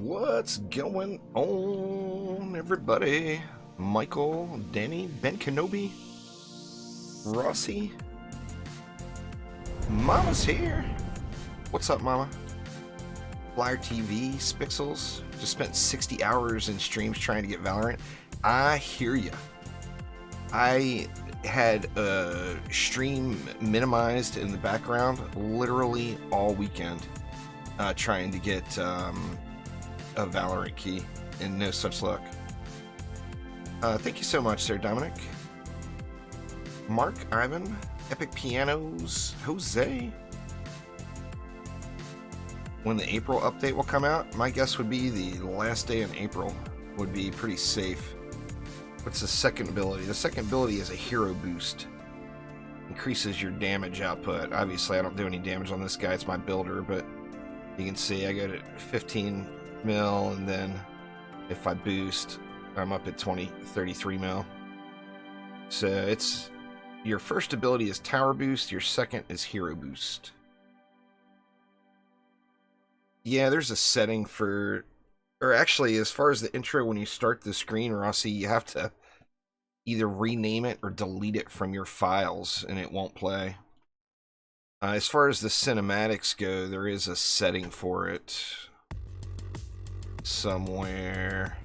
What's going on, everybody? Michael, Danny, Ben Kenobi, Rossi, Mama's here. What's up, Mama? Flyer TV, Spixels. Just spent 60 hours in streams trying to get Valorant. I hear ya. I had a stream minimized in the background literally all weekend, trying to get a Valorant key, and no such luck. Thank you so much, Sir Dominic. Mark, Ivan, Epic Pianos, Jose. When the April update will come out, my guess would be the last day in April would be pretty safe. What's the second ability? The second ability is a hero boost. Increases your damage output. Obviously, I don't do any damage on this guy. It's my builder, but you can see I go to 15 mil, and then if I boost, I'm up at 33 mil. So it's your first ability is tower boost, your second is hero boost. Yeah, there's a setting for, or actually, as far as the intro, when you start the screen, Rossi, you have to either rename it or delete it from your files, and it won't play. As far as the cinematics go, there is a setting for it somewhere.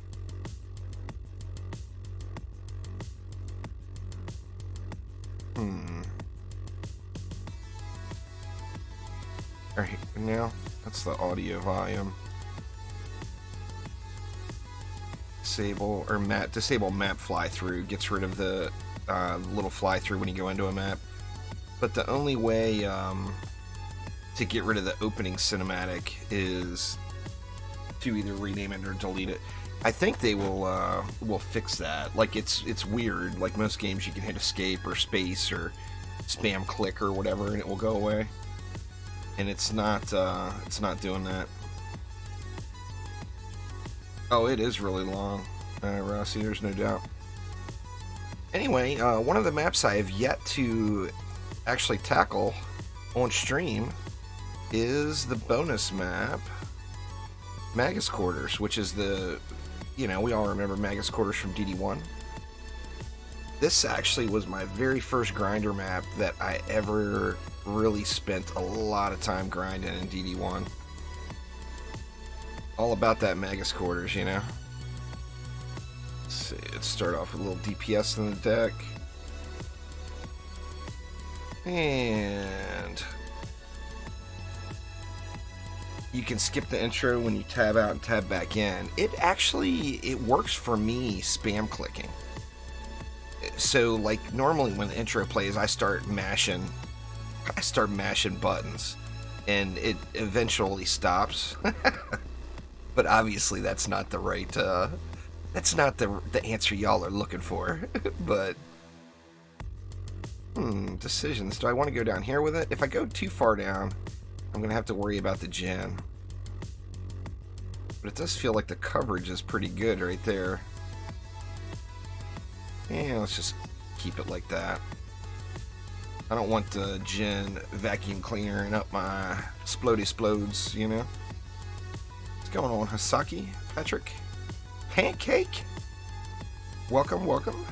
Alright, now that's the audio volume. Disable map fly through. Gets rid of the little fly through when you go into a map. But the only way to get rid of the opening cinematic is to either rename it or delete it. I think they will fix that. Like it's weird. Like most games, you can hit escape or space or spam click or whatever, and it will go away. And it's not doing that. Oh, it is really long, Rossi. There's no doubt. Anyway, one of the maps I have yet to actually tackle on stream is the bonus map, Magus Quarters, which is the, we all remember Magus Quarters from DD1. This actually was my very first grinder map that I ever really spent a lot of time grinding in DD1. All about that Magus Quarters, Let's see, let's start off with a little DPS in the deck. And you can skip the intro when you tab out and tab back in. It works for me spam clicking. So like normally when the intro plays, I start mashing buttons and it eventually stops. But obviously that's not the right that's not the answer y'all are looking for. But decisions. Do I want to go down here with it? If I go too far down, I'm gonna have to worry about the gen. But it does feel like the coverage is pretty good right there. Yeah, let's just keep it like that. I don't want the gen vacuum cleaner up my splody splodes, What's going on, Hasaki? Patrick? Pancake? Welcome, welcome.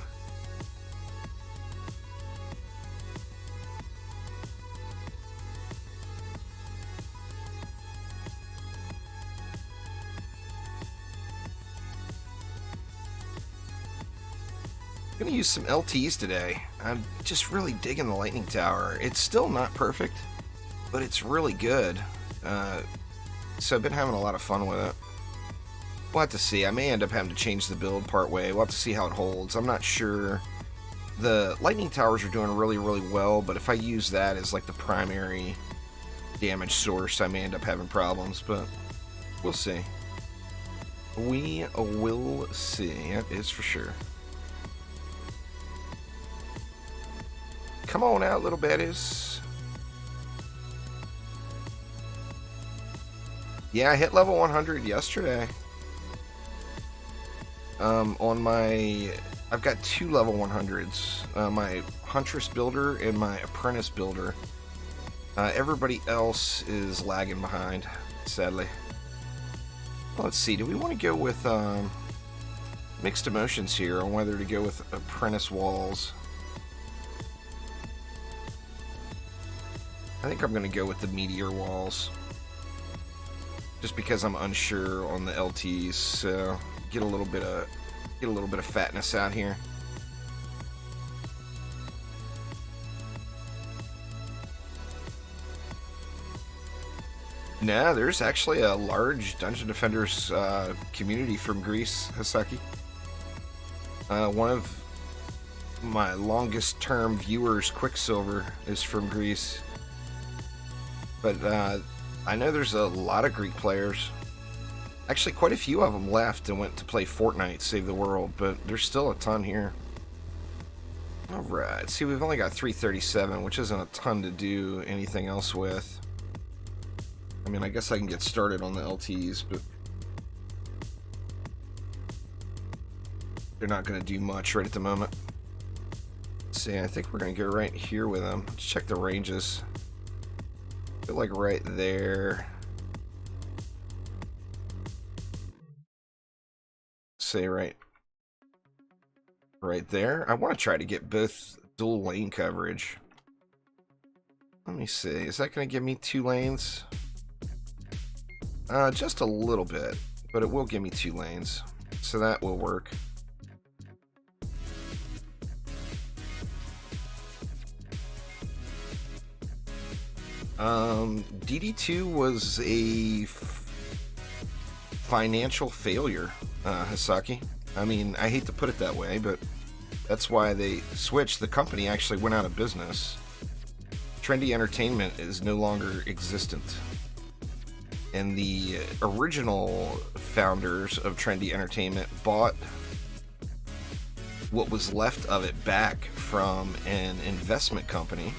I'm gonna use some LTs today. I'm just really digging the lightning tower. It's still not perfect, but it's really good. So I've been having a lot of fun with it. We'll have to see. I may end up having to change the build part way. We'll have to see how it holds. I'm not sure. The lightning towers are doing really, really well, but if I use that as like the primary damage source, I may end up having problems, but we'll see. We will see. That is for sure. Come on out, little baddies. Yeah, I hit level 100 yesterday. I've got 2 level 100s. My Huntress builder and my Apprentice builder. Everybody else is lagging behind, sadly. Let's see, do we want to go with mixed emotions here on whether to go with apprentice walls? I think I'm going to go with the meteor walls, just because I'm unsure on the LTs. So get a little bit of fatness out here. Nah, there's actually a large Dungeon Defenders community from Greece, Hisaki. One of my longest term viewers, Quicksilver, is from Greece. But I know there's a lot of Greek players. Actually, quite a few of them left and went to play Fortnite Save the World, but there's still a ton here. Alright, see, we've only got 337, which isn't a ton to do anything else with. I mean, I guess I can get started on the LTs, but they're not going to do much right at the moment. Let's see, I think we're going to go right here with them. Let's check the ranges. I feel like right there. Say right there. I want to try to get both dual lane coverage. Let me see. Is that going to give me 2 lanes? Just a little bit, but it will give me 2 lanes, so that will work. DD2 was a financial failure, Hisaki. I mean, I hate to put it that way, but that's why they switched. The company actually went out of business. Trendy Entertainment is no longer existent. And the original founders of Trendy Entertainment bought what was left of it back from an investment company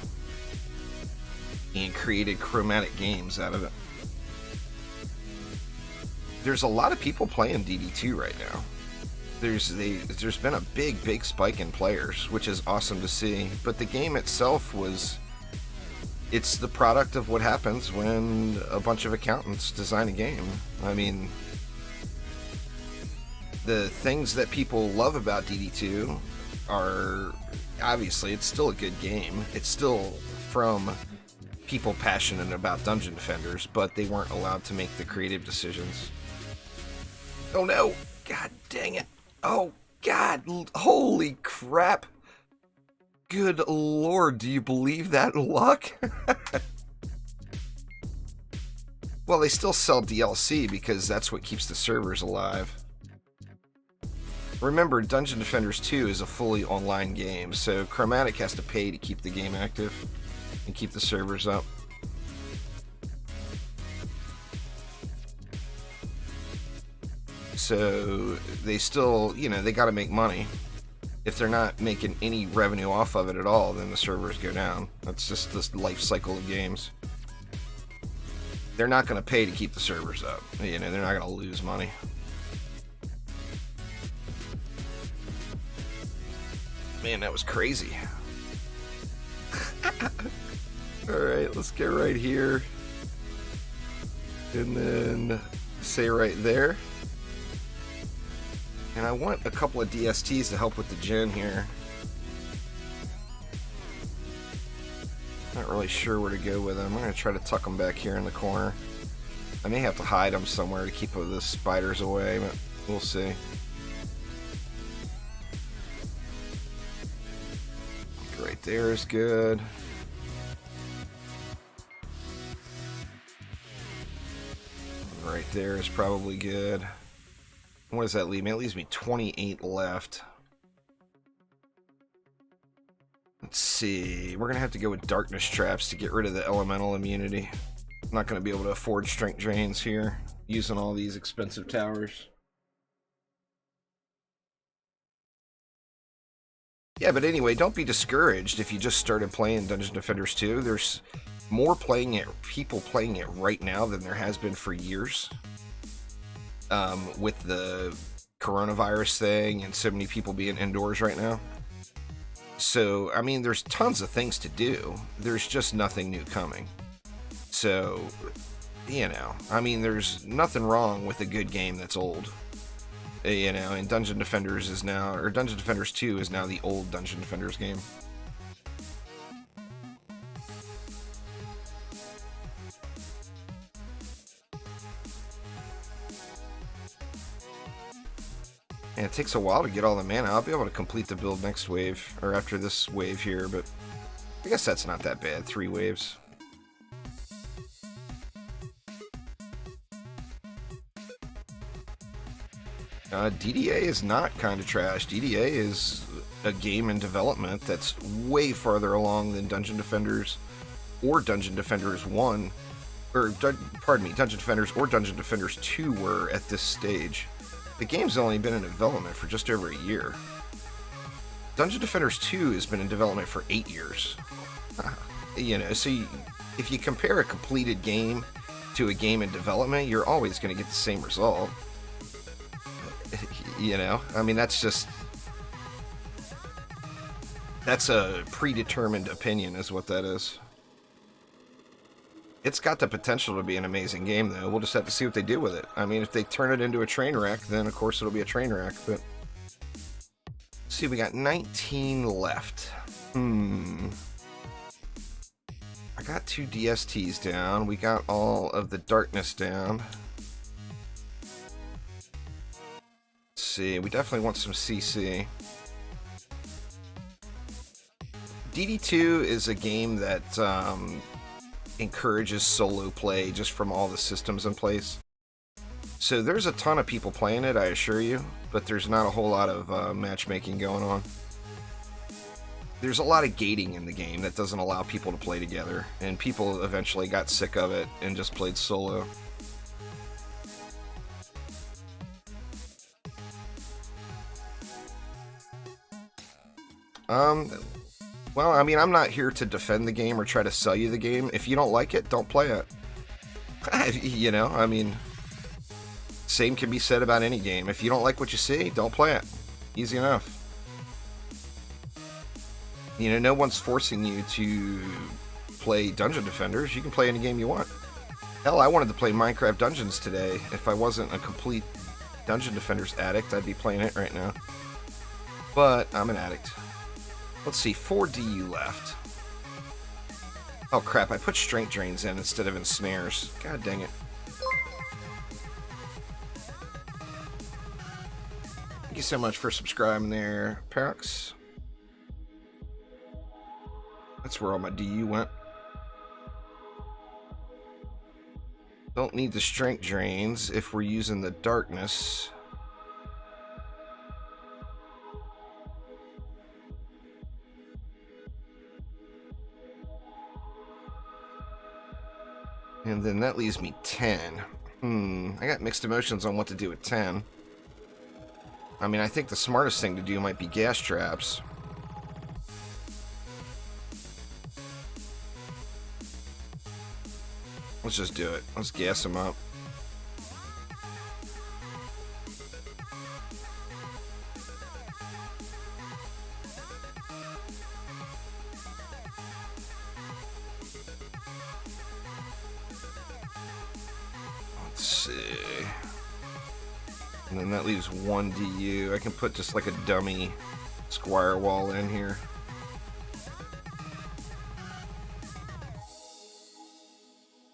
and created Chromatic Games out of it. There's a lot of people playing DD2 right now. There's been a big spike in players, which is awesome to see. But the game itself it's the product of what happens when a bunch of accountants design a game. I mean, the things that people love about DD2 are, obviously, it's still a good game. It's still from people passionate about Dungeon Defenders, but they weren't allowed to make the creative decisions. Oh no! God dang it! Oh God! Holy crap! Good lord, do you believe that luck? Well, they still sell DLC because that's what keeps the servers alive. Remember, Dungeon Defenders 2 is a fully online game, so Chromatic has to pay to keep the game active and keep the servers up. So they still, they got to make money. If they're not making any revenue off of it at all, then the servers go down. That's just the life cycle of games. They're not going to pay to keep the servers up. They're not going to lose money. Man, that was crazy. Alright, let's get right here. And then say right there. And I want a couple of DSTs to help with the gen here. Not really sure where to go with them. I'm going to try to tuck them back here in the corner. I may have to hide them somewhere to keep the spiders away, but we'll see. Right there is good. Right there is probably good. What does that leave me? It leaves me 28 left. Let's see. We're going to have to go with darkness traps to get rid of the elemental immunity. I'm not going to be able to afford strength drains here, using all these expensive towers. Yeah, but anyway, don't be discouraged if you just started playing Dungeon Defenders 2. There's more people playing it right now than there has been for years. With the coronavirus thing and so many people being indoors right now. So, I mean, there's tons of things to do. There's just nothing new coming. So, you know, I mean, there's nothing wrong with a good game that's old. You know, and Dungeon Defenders is now, or Dungeon Defenders 2 is now the old Dungeon Defenders game. And it takes a while to get all the mana. I'll be able to complete the build next wave, or after this wave here, but I guess that's not that bad. 3 waves. DDA is not kind of trash. DDA is a game in development that's way farther along than Dungeon Defenders or Dungeon Defenders 1, or, pardon me, Dungeon Defenders or Dungeon Defenders 2 were at this stage. The game's only been in development for just over a year. Dungeon Defenders 2 has been in development for 8 years. You know, so if you compare a completed game to a game in development, you're always going to get the same result. You know, I mean, that's a predetermined opinion is what that is. It's got the potential to be an amazing game, though. We'll just have to see what they do with it. I mean, if they turn it into a train wreck, then of course it'll be a train wreck, but... Let's see, we got 19 left. I got 2 DSTs down. We got all of the darkness down. Let's see, we definitely want some CC. DD2 is a game that encourages solo play just from all the systems in place. So there's a ton of people playing it, I assure you, but there's not a whole lot of matchmaking going on. There's a lot of gating in the game that doesn't allow people to play together, and people eventually got sick of it and just played solo. Well, I mean, I'm not here to defend the game or try to sell you the game. If you don't like it, don't play it. You know, I mean, same can be said about any game. If you don't like what you see, don't play it. Easy enough. You know, no one's forcing you to play Dungeon Defenders. You can play any game you want. Hell, I wanted to play Minecraft Dungeons today. If I wasn't a complete Dungeon Defenders addict, I'd be playing it right now. But I'm an addict. Let's see, 4 DU left. Oh crap, I put strength drains in instead of in snares. God dang it. Thank you so much for subscribing there, Parax. That's where all my DU went. Don't need the strength drains if we're using the darkness. And then that leaves me 10. I got mixed emotions on what to do with 10. I mean, I think the smartest thing to do might be gas traps. Let's just do it. Let's gas them up. Let's see. And then that leaves 1 DU. I can put just like a dummy squire wall in here.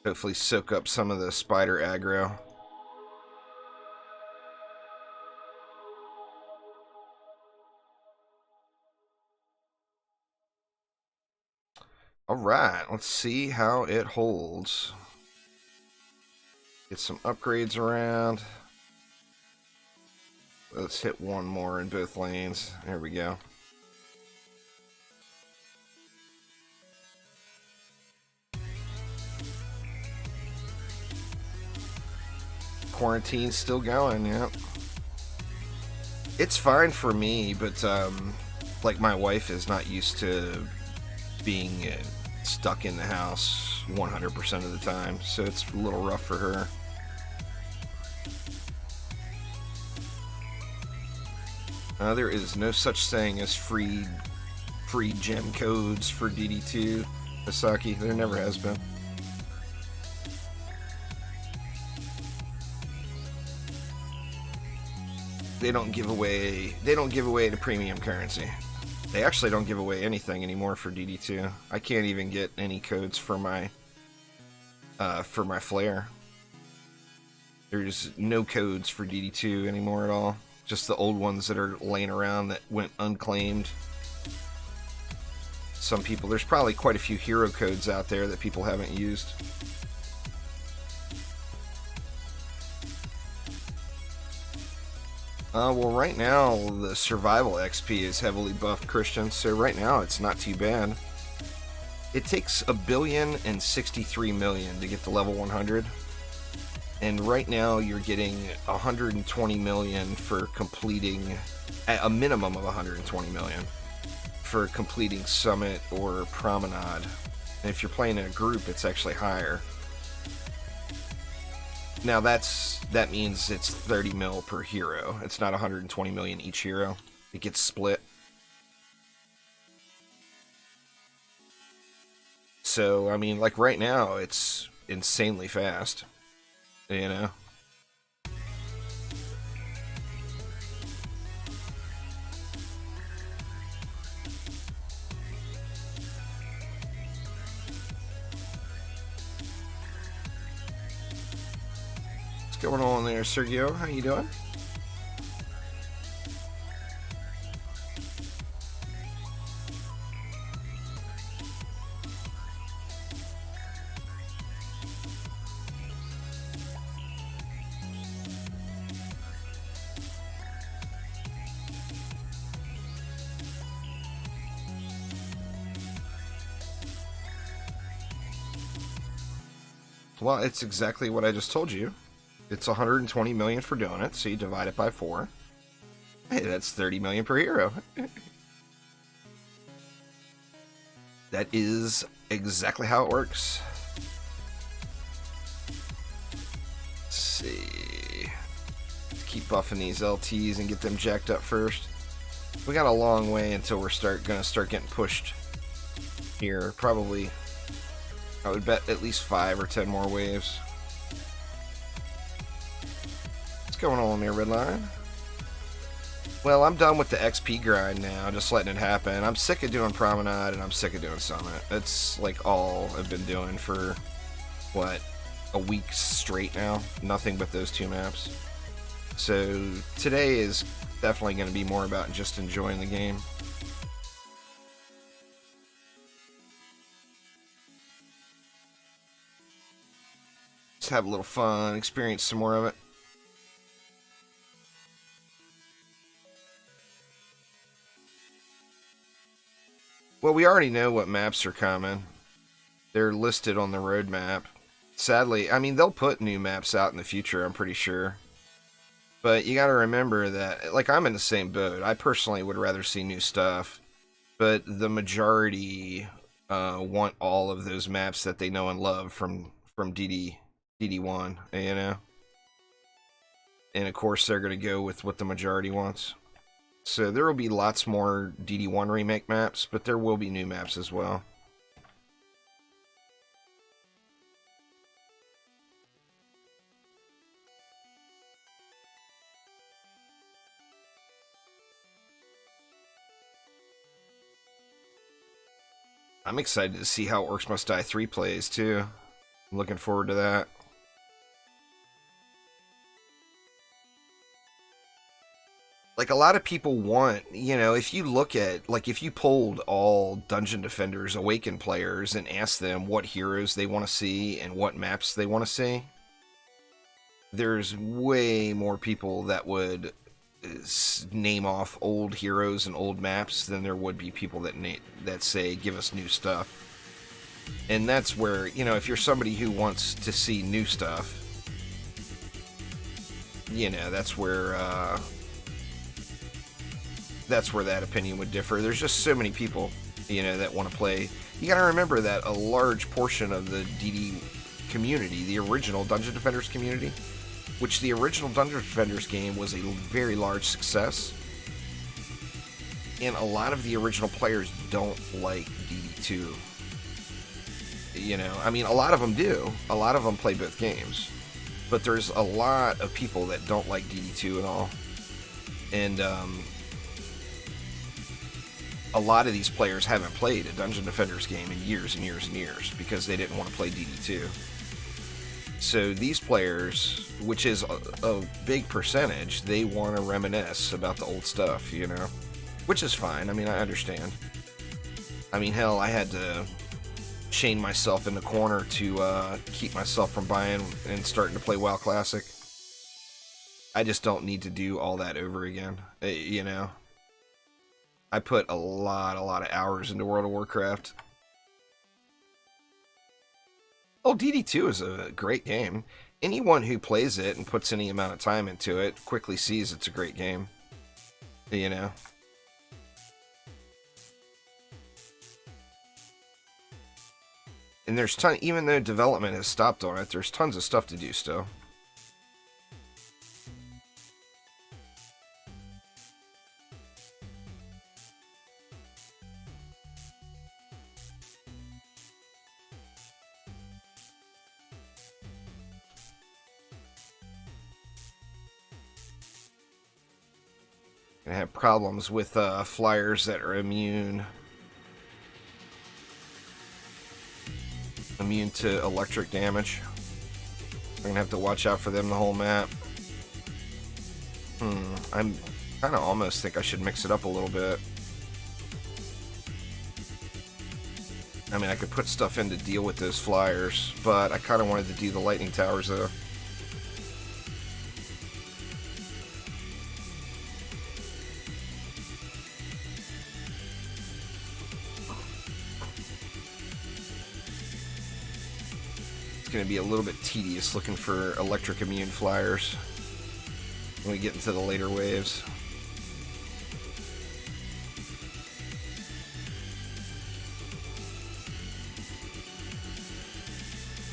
Hopefully soak up some of the spider aggro. Alright, let's see how it holds. Get some upgrades around. Let's hit 1 more in both lanes. There we go. Quarantine's still going, yeah. It's fine for me, but like my wife is not used to being stuck in the house 100% of the time, so it's a little rough for her. There is no such thing as free gem codes for DD2, Asaki. There never has been. They don't give away the premium currency. They actually don't give away anything anymore for DD2. I can't even get any codes for my flare. There's no codes for DD2 anymore at all. Just the old ones that are laying around that went unclaimed. Some people, there's probably quite a few hero codes out there that people haven't used. Well, right now the survival XP is heavily buffed, Christian, so right now it's not too bad. It takes 1,063,000,000 to get to level 100, and right now you're getting 120 million for completing, a minimum of 120 million for completing Summit or Promenade. And if you're playing in a group, it's actually higher. Now that means it's 30 mil per hero. It's not 120 million each hero. It gets split. So, I mean, like right now, it's insanely fast. You know? What's going on there, Sergio? How you doing? Well, it's exactly what I just told you. It's 120 million for doing it, so you divide it by 4. Hey, that's 30 million per hero. That is exactly how it works. Let's see. Let's keep buffing these LTs and get them jacked up first. We got a long way until we're gonna start getting pushed here. Probably, I would bet at least 5 or 10 more waves. What's going on there, Redline? Well, I'm done with the XP grind now, just letting it happen. I'm sick of doing Promenade and I'm sick of doing Summit. That's like all I've been doing for, what, a week straight now? Nothing but those 2 maps. So today is definitely going to be more about just enjoying the game. Just have a little fun, experience some more of it. Well, we already know what maps are coming. They're listed on the roadmap. Sadly, I mean, they'll put new maps out in the future, I'm pretty sure. But you gotta remember that, like, I'm in the same boat. I personally would rather see new stuff. But the majority want all of those maps that they know and love from DD1, you know? And of course, they're gonna go with what the majority wants. So there will be lots more DD1 remake maps, but there will be new maps as well. I'm excited to see how Orcs Must Die 3 plays, too. I'm looking forward to that. Like, a lot of people want, you know, if you look at, like, if you polled all Dungeon Defenders Awakened players and asked them what heroes they want to see and what maps they want to see, there's way more people that would name off old heroes and old maps than there would be people that say, give us new stuff. And that's where, you know, if you're somebody who wants to see new stuff, you know, that's where that opinion would differ. There's just so many people, you know, that want to play. You gotta remember that a large portion of the DD community, the original Dungeon Defenders community, which the original Dungeon Defenders game was a very large success, and a lot of the original players don't like DD2. You know, I mean, a lot of them do. A lot of them play both games. But there's a lot of people that don't like DD2 at all. And a lot of these players haven't played a Dungeon Defenders game in years and years and years because they didn't want to play DD2. So these players, which is a big percentage, they want to reminisce about the old stuff, you know? Which is fine. I mean, I understand. I mean, hell, I had to chain myself in the corner to keep myself from buying and starting to play WoW Classic. I just don't need to do all that over again, you know? I put a lot of hours into World of Warcraft. Oh, DD2 is a great game. Anyone who plays it and puts any amount of time into it quickly sees it's a great game. You know? And there's even though development has stopped on it, there's tons of stuff to do still. I have problems with flyers that are immune to electric damage. I'm gonna have to watch out for them the whole map. I'm kind of almost think I should mix it up a little bit. I mean, I could put stuff in to deal with those flyers, but I kind of wanted to do the lightning towers though. It's going to be a little bit tedious looking for electric immune flyers when we get into the later waves.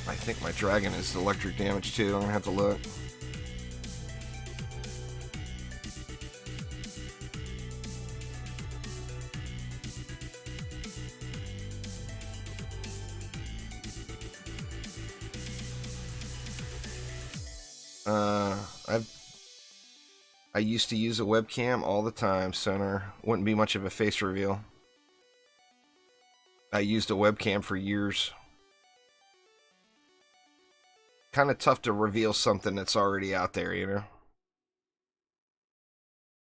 I think my dragon is electric damage too. I'm going to have to look. I used to use a webcam all the time, Sonar. Wouldn't be much of a face reveal. I used a webcam for years. Kind of tough to reveal something that's already out there, you know?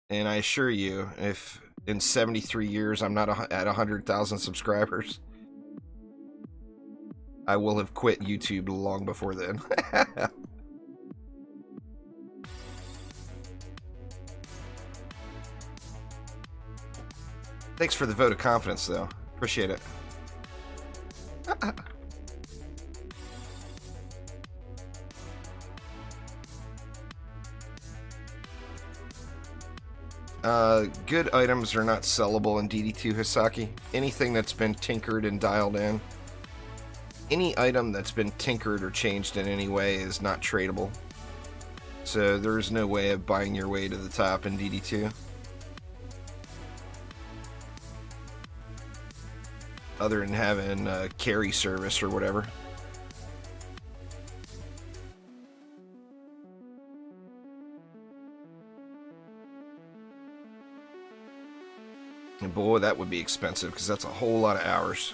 And I assure you, if in 73 years I'm not at 100,000 subscribers, I will have quit YouTube long before then. Thanks for the vote of confidence, though. Appreciate it. Good items are not sellable in DD2, Hisaki. Anything that's been tinkered and dialed in. Any item that's been tinkered or changed in any way is not tradable. So there's no way of buying your way to the top in DD2. Other than having a carry service or whatever. And boy, that would be expensive because that's a whole lot of hours.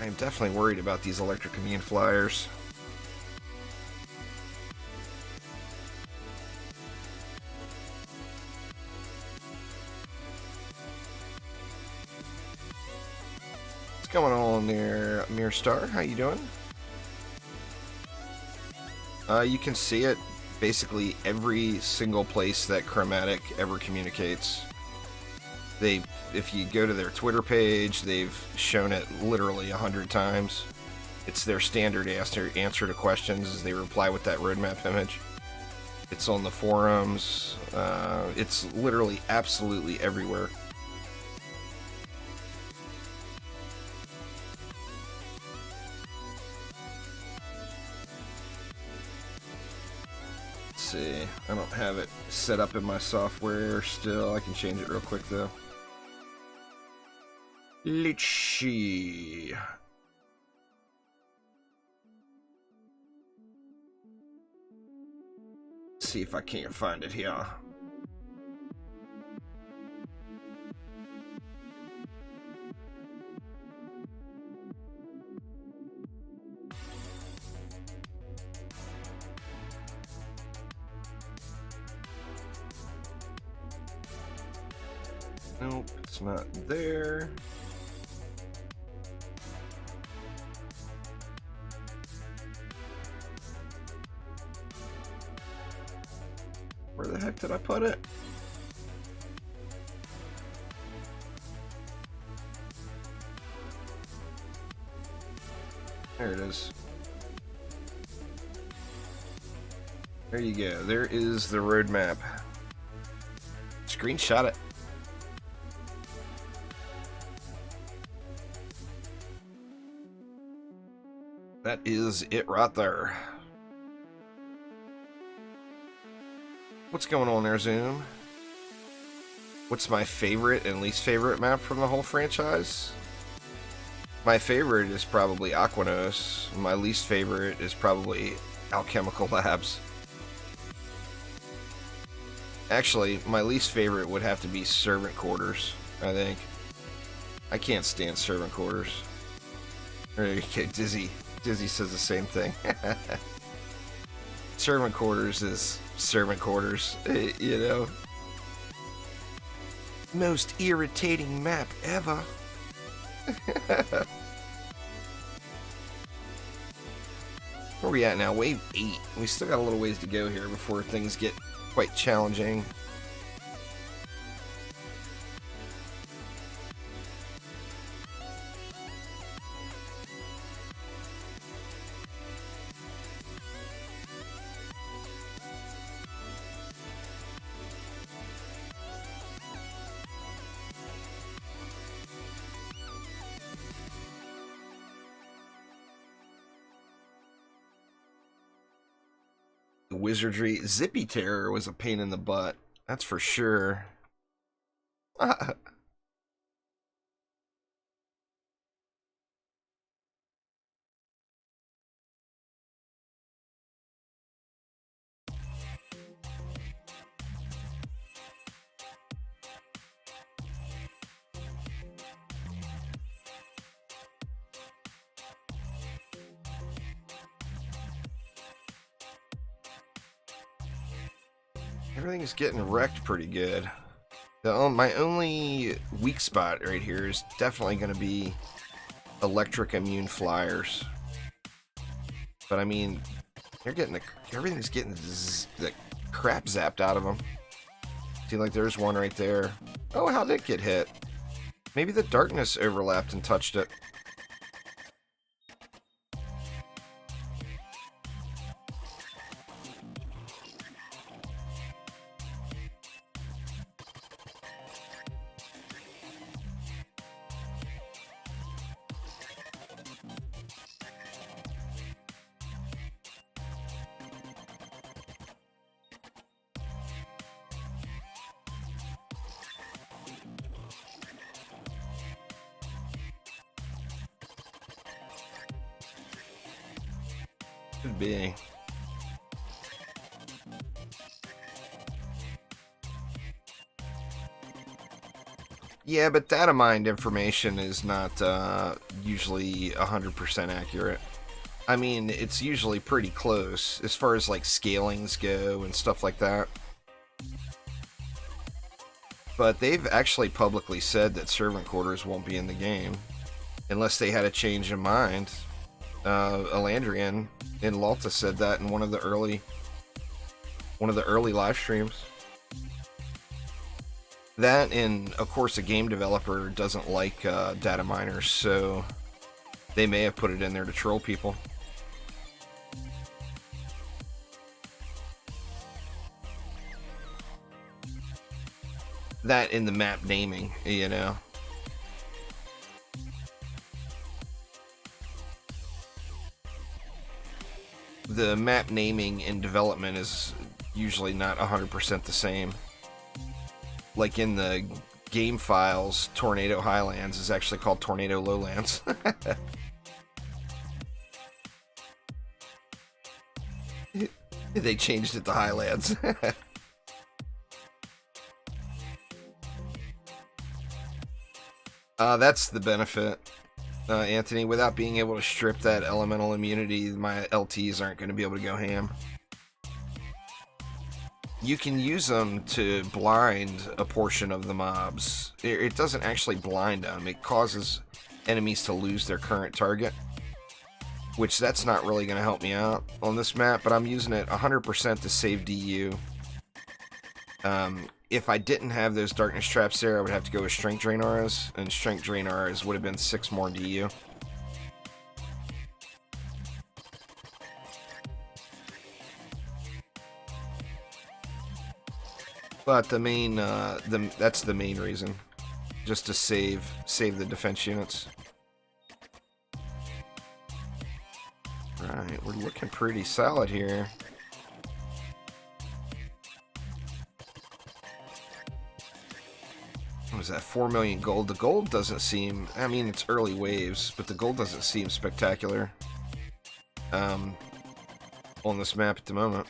I'm definitely worried about these electric immune flyers. What's going on there, Mirror Star? How you doing? You can see it basically every single place that Chromatic ever communicates. If you go to their Twitter page, they've shown it literally 100 times. It's their standard answer to questions as they reply with that roadmap image. It's on the forums. It's literally absolutely everywhere. See, I don't have it set up in my software still. I can change it real quick though. Let's see. see if I can't find it here. Nope, it's not there. Where the heck did I put it? There it is. There you go. There is the roadmap. Screenshot it. That is it right there. What's going on there, Zoom? What's my favorite and least favorite map from the whole franchise? My favorite is probably Aquanos. My least favorite is probably Alchemical Labs. Actually, my least favorite would have to be Servant Quarters, I think. I can't stand Servant Quarters. Okay, Dizzy says the same thing. Servant Quarters is Servant Quarters, you know. Most irritating map ever. Where are we at now? Wave 8. We still got a little ways to go here before things get quite challenging. Wizardry. Zippy Terror was a pain in the butt. That's for sure. Everything's getting wrecked pretty good. My only weak spot right here is definitely going to be electric immune flyers. But I mean, everything's getting the crap zapped out of them. See, like there's one right there. Oh, how did it get hit? Maybe the darkness overlapped and touched it. Could be. Yeah, but data mined information is not usually 100% accurate. I mean, it's usually pretty close as far as like scalings go and stuff like that. But they've actually publicly said that Servant Quarters won't be in the game unless they had a change of mind. Elandrian and Lalta said that in one of the early live streams. That, and of course, a game developer doesn't like data miners, so they may have put it in there to troll people. That in the map naming, you know. The map naming in development is usually not 100% the same. Like in the game files, Tornado Highlands is actually called Tornado Lowlands. They changed it to Highlands. That's the benefit, Anthony. Without being able to strip that elemental immunity, my LTs aren't going to be able to go ham. You can use them to blind a portion of the mobs. It doesn't actually blind them. It causes enemies to lose their current target, which that's not really going to help me out on this map, but I'm using it 100% to save DU. If I didn't have those darkness traps there, I would have to go with strength drain auras, and strength drain auras would have been 6 more DU. But the main, that's the main reason, just to save the defense units. Right, we're looking pretty solid here. What was that, 4 million gold? The gold doesn't seem, I mean, it's early waves, but the gold doesn't seem spectacular on this map at the moment.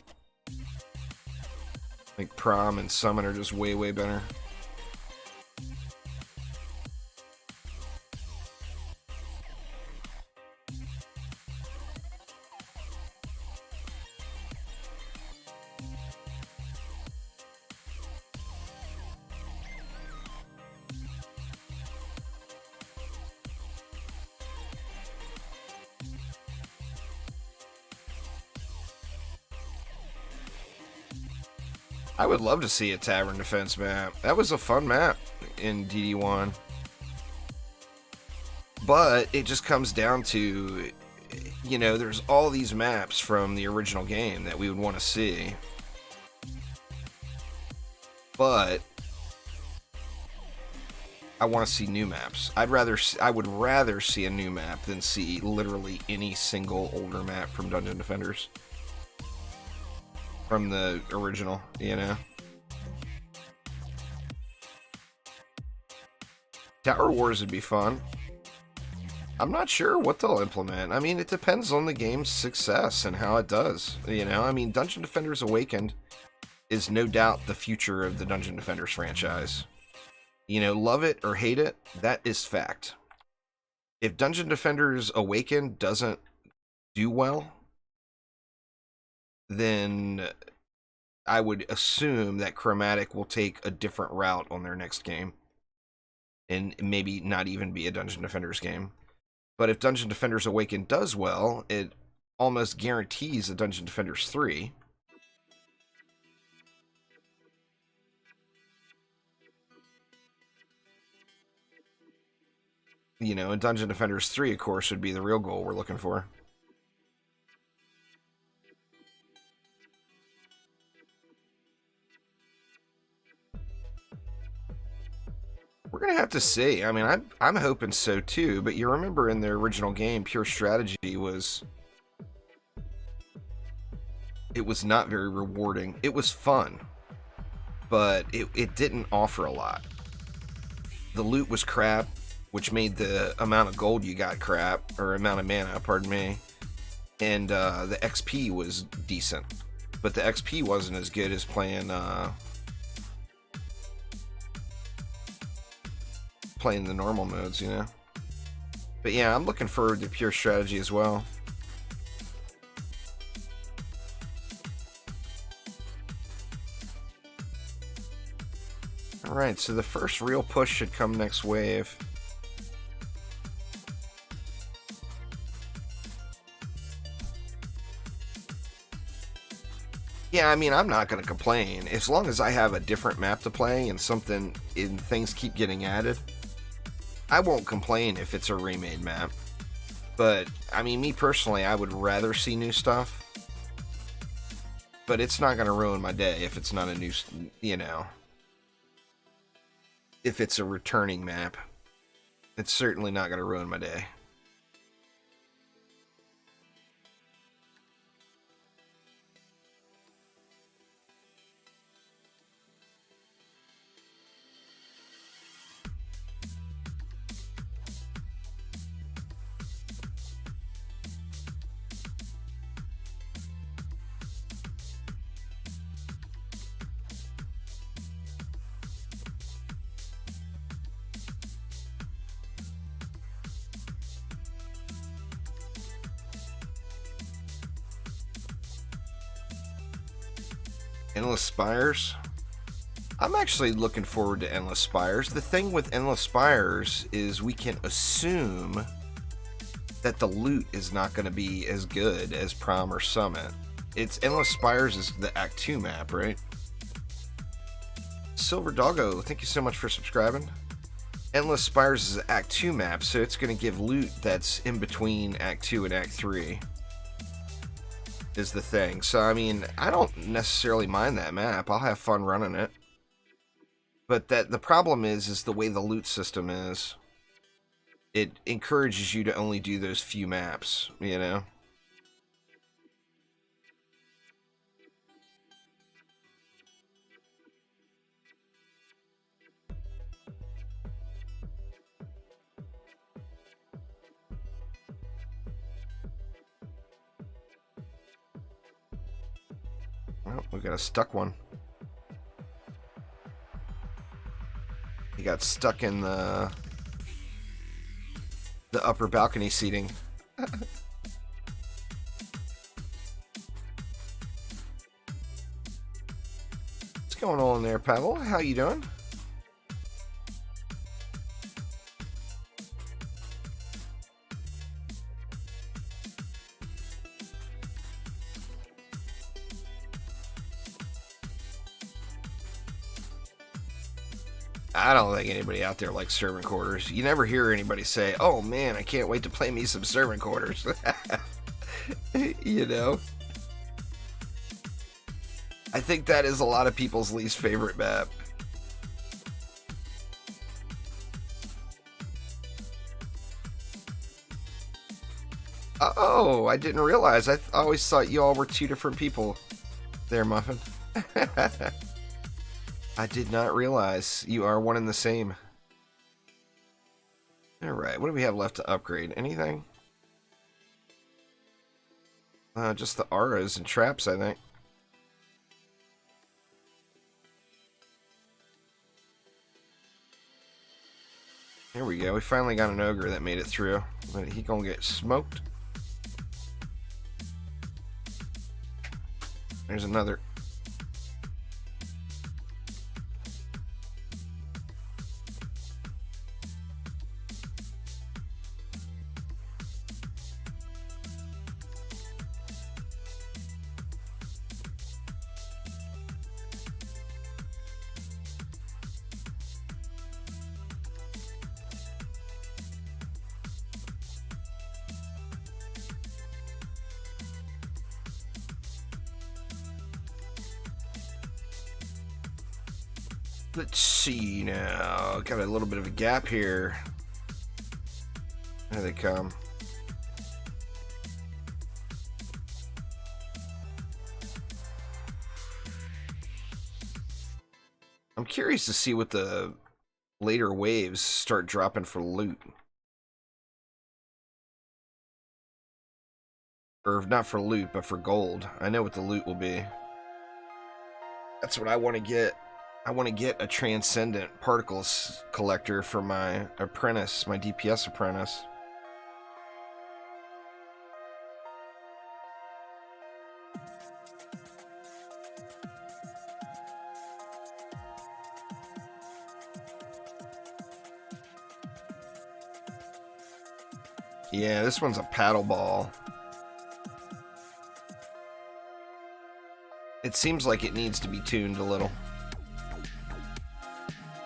Like Prom and Summon are just way, way better. I would love to see a Tavern Defense map. That was a fun map in DD1. But it just comes down to, you know, there's all these maps from the original game that we would want to see. But I want to see new maps. I would rather see a new map than see literally any single older map from Dungeon Defenders. From the original, you know. Tower Wars would be fun. I'm not sure what they'll implement. I mean, it depends on the game's success and how it does, you know. I mean, Dungeon Defenders Awakened is no doubt the future of the Dungeon Defenders franchise. You know, love it or hate it, that is fact. If Dungeon Defenders Awakened doesn't do well, then I would assume that Chromatic will take a different route on their next game. And maybe not even be a Dungeon Defenders game. But if Dungeon Defenders Awakened does well, it almost guarantees a Dungeon Defenders 3. You know, and Dungeon Defenders 3, of course, would be the real goal we're looking for. We're going to have to see. I mean, I'm hoping so too, but you remember in the original game, pure strategy was... It was not very rewarding. It was fun, but it didn't offer a lot. The loot was crap, which made the amount of gold you got crap, or amount of mana, pardon me. And the XP was decent, but the XP wasn't as good as playing the normal modes, you know. But yeah, I'm looking forward to pure strategy as well. Alright, so the first real push should come next wave. Yeah, I mean, I'm not going to complain. As long as I have a different map to play and things keep getting added, I won't complain if it's a remade map. But, I mean, me personally, I would rather see new stuff. But it's not going to ruin my day if it's not a new, you know, if it's a returning map. It's certainly not going to ruin my day. Endless Spires. I'm actually looking forward to Endless Spires. The thing with Endless Spires is we can assume that the loot is not going to be as good as Prom or Summit. It's Endless Spires is the Act 2 map, right? Silver Doggo, thank you so much for subscribing. Endless Spires is an Act 2 map, so it's going to give loot that's in between Act 2 and Act 3. Is the thing. So, I mean, I don't necessarily mind that map. I'll have fun running it. But the problem is the way the loot system is. It encourages you to only do those few maps, you know? Well, we got a stuck one. He got stuck in the upper balcony seating. What's going on there, Pavel? How you doing? I don't think anybody out there likes servant quarters. You never hear anybody say, "Oh man, I can't wait to play me some servant quarters." You know? I think that is a lot of people's least favorite map. Oh, I didn't realize. I always thought you all were two different people there, Muffin. I did not realize you are one and the same. Alright, what do we have left to upgrade? Anything? Just the auras and traps, I think. Here we go. We finally got an ogre that made it through. But he gonna get smoked. There's another. Let's see now. Got a little bit of a gap here. There they come. I'm curious to see what the later waves start dropping for loot. Or not for loot, but for gold. I know what the loot will be. That's what I want to get. I want to get a transcendent particles collector for my apprentice, my DPS apprentice. Yeah, this one's a paddle ball. It seems like it needs to be tuned a little.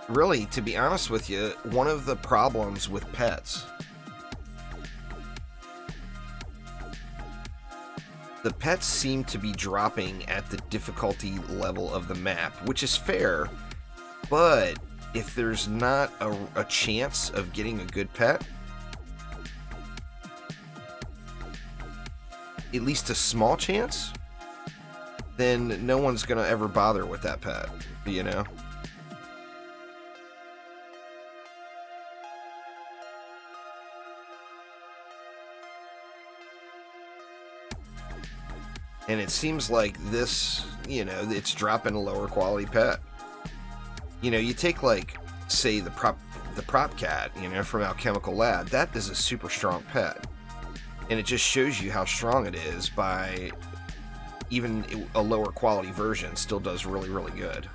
Really, to be honest with you, one of the problems with pets, the pets seem to be dropping at the difficulty level of the map, which is fair, but if there's not a chance of getting a good pet, at least a small chance, then no one's gonna ever bother with that pet, you know? And it seems like this, you know, it's dropping a lower quality pet. You know, you take like, say the prop cat, you know, from Alchemical Lab. That is a super strong pet, and it just shows you how strong it is by even a lower quality version still does really, really good.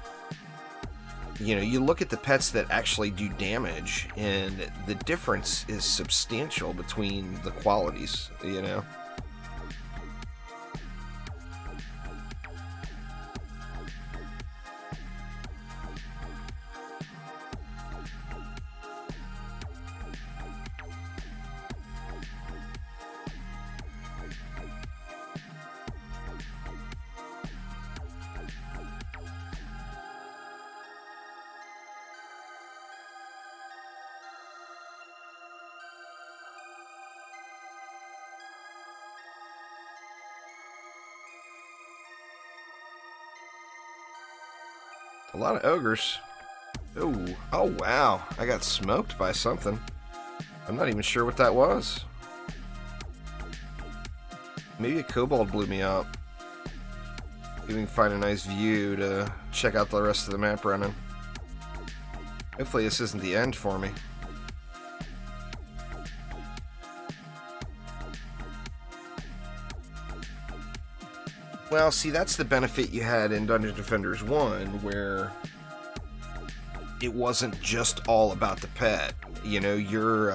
You know, you look at the pets that actually do damage, and the difference is substantial between the qualities, you know? A lot of ogres. Ooh. Oh, wow. I got smoked by something. I'm not even sure what that was. Maybe a kobold blew me up. Maybe we can find a nice view to check out the rest of the map running. Hopefully this isn't the end for me. Well, see, that's the benefit you had in Dungeon Defenders 1, where it wasn't just all about the pet. You know, your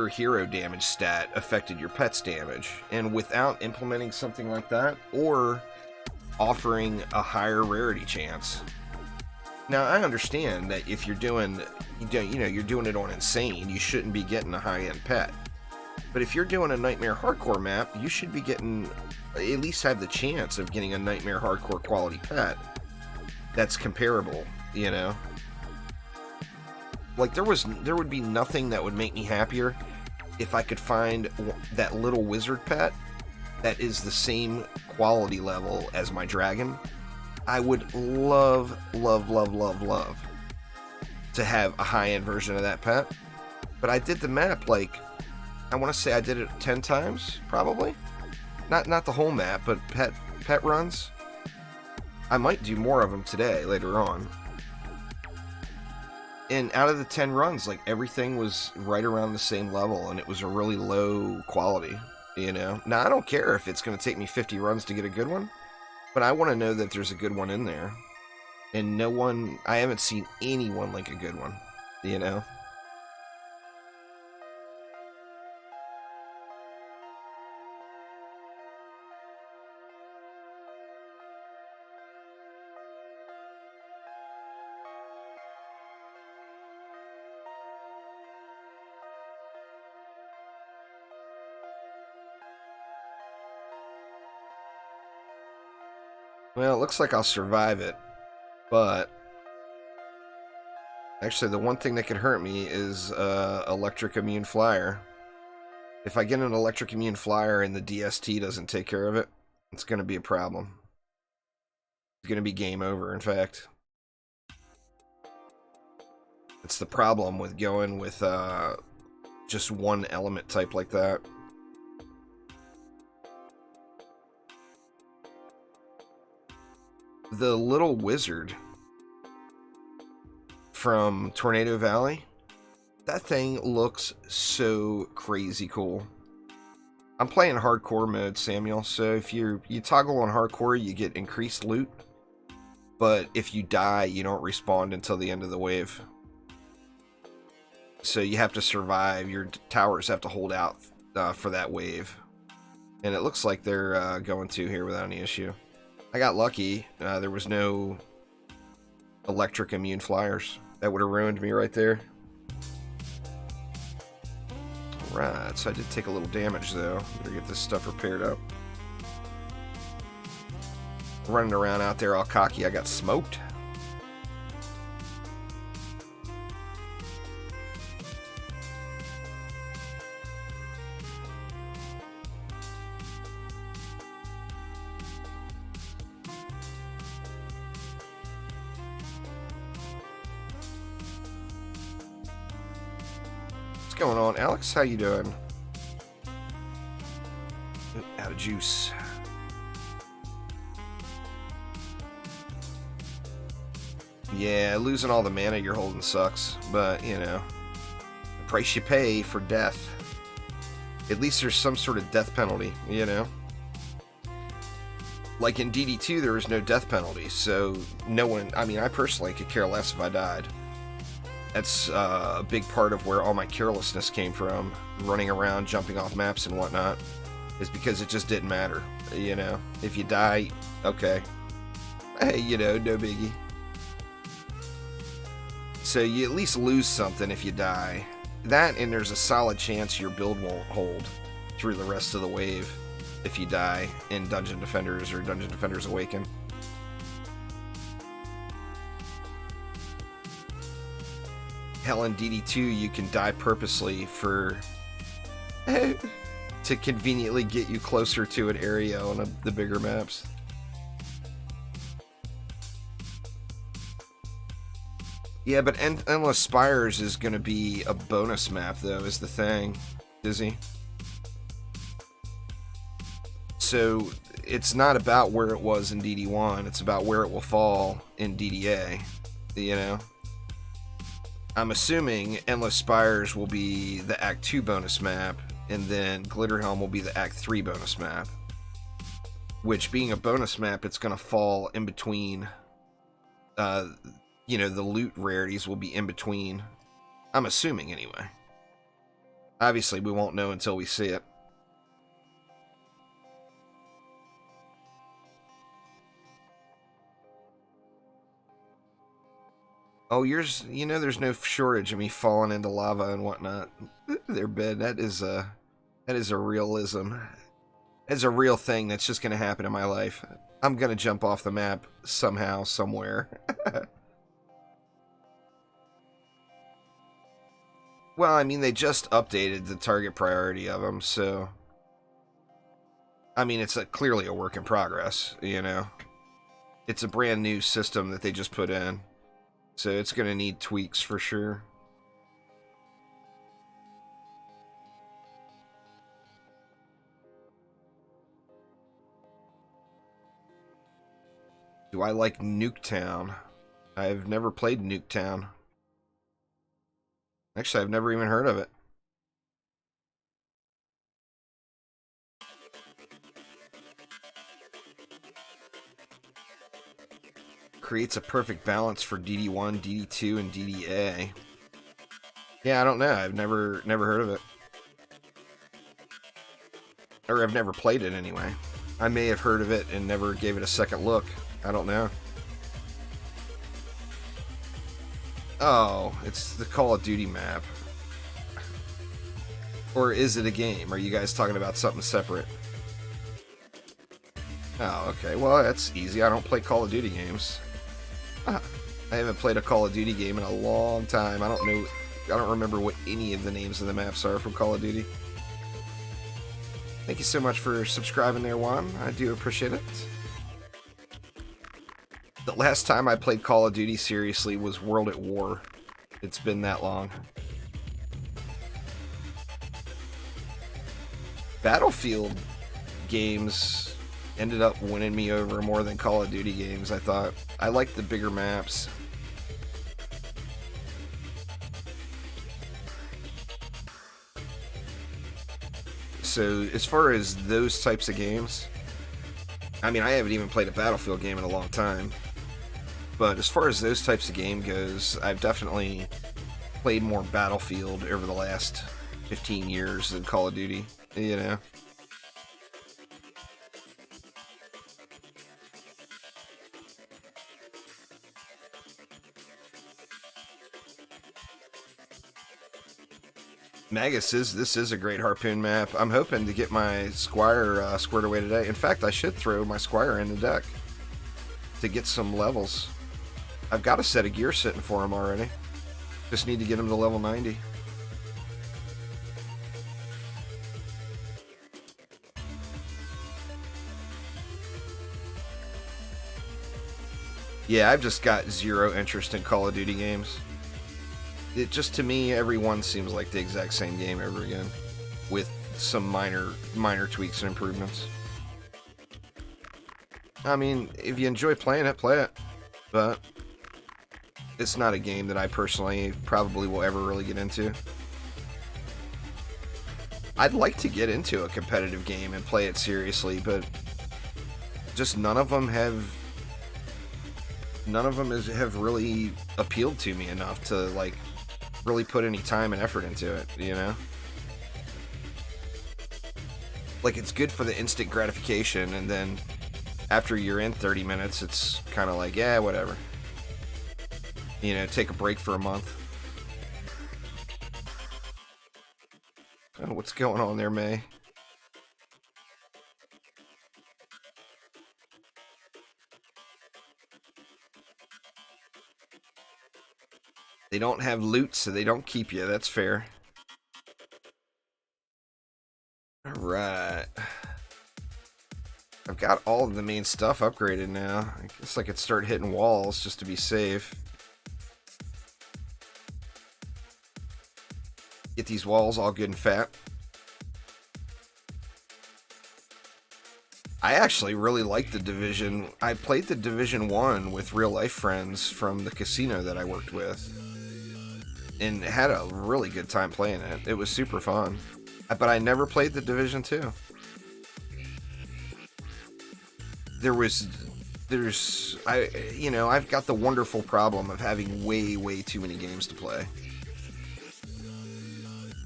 hero damage stat affected your pet's damage. And without implementing something like that, or offering a higher rarity chance. Now, I understand that if you're doing, you're doing it on Insane, you shouldn't be getting a high-end pet. But if you're doing a Nightmare Hardcore map, you should be getting, at least have the chance of getting a Nightmare Hardcore quality pet that's comparable, you know? Like, there would be nothing that would make me happier if I could find that little wizard pet that is the same quality level as my dragon. I would love, love, love, love, love to have a high-end version of that pet. But I did the map, like, I want to say I did it 10 times, probably. Not the whole map, but pet runs. I might do more of them today, later on. And out of the 10 runs, like, everything was right around the same level, and it was a really low quality, you know? Now, I don't care if it's going to take me 50 runs to get a good one, but I want to know that there's a good one in there. And I haven't seen anyone like a good one, you know? Well, it looks like I'll survive it, but actually the one thing that could hurt me is electric immune flyer. If I get an electric immune flyer and the DST doesn't take care of it, it's going to be a problem. It's going to be game over, in fact. It's the problem with going with just one element type like that. The little wizard from Tornado Valley, that thing looks so crazy cool. I'm playing hardcore mode, Samuel, so if you toggle on hardcore, you get increased loot, but if you die, you don't respawn until the end of the wave. So you have to survive. Your towers have to hold out for that wave, and it looks like they're going to here without any issue. I got lucky. There was no electric immune flyers. That would have ruined me right there. Alright, so I did take a little damage, though. Better get this stuff repaired up. Running around out there all cocky, I got smoked. What's going on, Alex? How you doing? Ooh, out of juice. Yeah, losing all the mana you're holding sucks, but, you know, the price you pay for death. At least there's some sort of death penalty, you know? Like in DD2, there was no death penalty, so no one, I mean, I personally could care less if I died. That's a big part of where all my carelessness came from, running around, jumping off maps and whatnot, is because it just didn't matter, you know? If you die, okay. Hey, you know, no biggie. So you at least lose something if you die. That, and there's a solid chance your build won't hold through the rest of the wave if you die in Dungeon Defenders or Dungeon Defenders Awaken. Hell, in DD2, you can die purposely for to conveniently get you closer to an area on the bigger maps. Yeah, but Endless Spires is going to be a bonus map, though, is the thing, Dizzy. So it's not about where it was in DD1, it's about where it will fall in DDA, you know? I'm assuming Endless Spires will be the Act 2 bonus map, and then Glitterhelm will be the Act 3 bonus map. Which, being a bonus map, it's going to fall in between, you know, the loot rarities will be in between. I'm assuming, anyway. Obviously, we won't know until we see it. Oh, you know, there's no shortage of me falling into lava and whatnot. There, Ben. That is a realism. It's a real thing that's just going to happen in my life. I'm going to jump off the map somehow, somewhere. Well, I mean, they just updated the target priority of them, so... I mean, it's clearly a work in progress, you know? It's a brand new system that they just put in. So it's going to need tweaks for sure. Do I like Nuketown? I've never played Nuketown. Actually, I've never even heard of it. Creates a perfect balance for DD1, DD2, and DDA. Yeah, I don't know. I've never heard of it. Or I've never played it anyway. I may have heard of it and never gave it a second look. I don't know. Oh, it's the Call of Duty map. Or is it a game? Are you guys talking about something separate? Oh, okay. Well, that's easy. I don't play Call of Duty games. I haven't played a Call of Duty game in a long time. I don't remember what any of the names of the maps are from Call of Duty. Thank you so much for subscribing there, Juan. I do appreciate it. The last time I played Call of Duty seriously was World at War. It's been that long. Battlefield games ended up winning me over more than Call of Duty games, I thought. I liked the bigger maps. So, as far as those types of games, I mean, I haven't even played a Battlefield game in a long time. But as far as those types of game goes, I've definitely played more Battlefield over the last 15 years than Call of Duty, you know? Magus, this is a great harpoon map. I'm hoping to get my Squire squared away today. In fact, I should throw my Squire in the deck to get some levels. I've got a set of gear sitting for him already. Just need to get him to level 90. Yeah, I've just got zero interest in Call of Duty games. It just, to me, every one seems like the exact same game over again, with some minor tweaks and improvements. I mean, if you enjoy playing it, play it, but it's not a game that I personally probably will ever really get into. I'd like to get into a competitive game and play it seriously, but just none of them have really appealed to me enough to like really put any time and effort into it, you know? Like, it's good for the instant gratification, and then after you're in 30 minutes, it's kind of like, yeah, whatever. You know, take a break for a month. Oh, what's going on there, May? They don't have loot, so they don't keep you. That's fair. Alright. I've got all of the main stuff upgraded now. I guess I could start hitting walls just to be safe. Get these walls all good and fat. I actually really like the Division. I played the Division 1 with real life friends from the casino that I worked with, and had a really good time playing it. It was super fun. But I never played the Division 2. I've got the wonderful problem of having way too many games to play.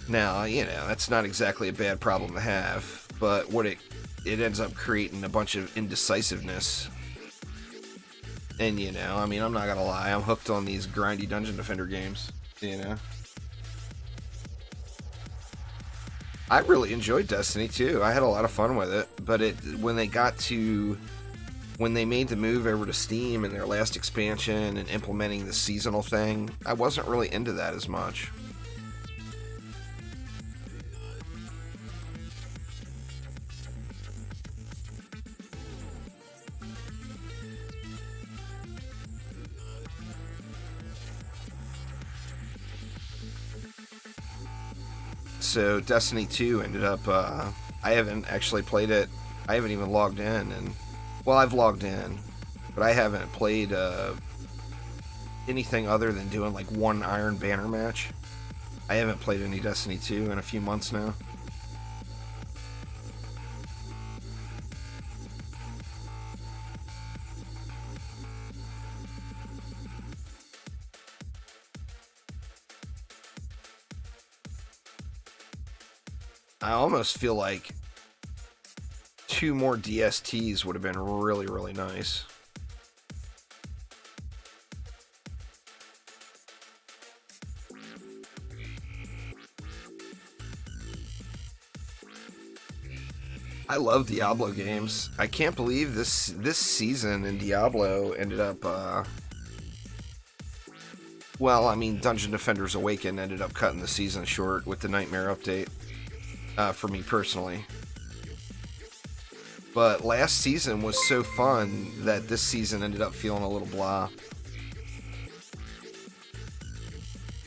Now, that's not exactly a bad problem to have, but what it ends up creating a bunch of indecisiveness. And, I'm not gonna lie, I'm hooked on these grindy Dungeon Defender games, I really enjoyed Destiny 2. I had a lot of fun with it, but when they made the move over to Steam in their last expansion and implementing the seasonal thing, I wasn't really into that as much. So Destiny 2 ended up, I haven't actually played it. I haven't even logged in, well, I've logged in, but I haven't played anything other than doing like one Iron Banner match. I haven't played any Destiny 2 in a few months now. I almost feel like 2 more DSTs would have been really nice. I love Diablo games. I can't believe this season in Diablo ended up, Dungeon Defenders Awaken ended up cutting the season short with the Nightmare update, for me personally. But last season was so fun that this season ended up feeling a little blah.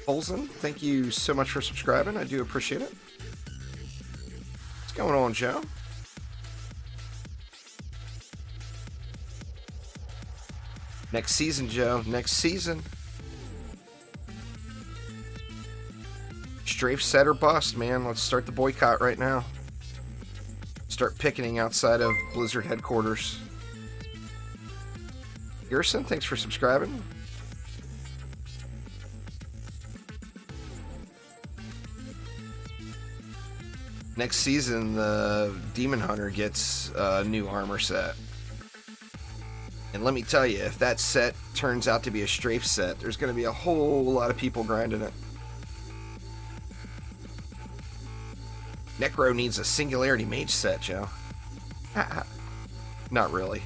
Olsen, thank you so much for subscribing. I do appreciate it. What's going on, Joe? Next season, Joe. Next season. Strafe set or bust, man. Let's start the boycott right now. Start picketing outside of Blizzard headquarters. Gerson, thanks for subscribing. Next season, the Demon Hunter gets a new armor set. And let me tell you, if that set turns out to be a strafe set, there's going to be a whole lot of people grinding it. Necro needs a Singularity Mage set, Joe. Not really.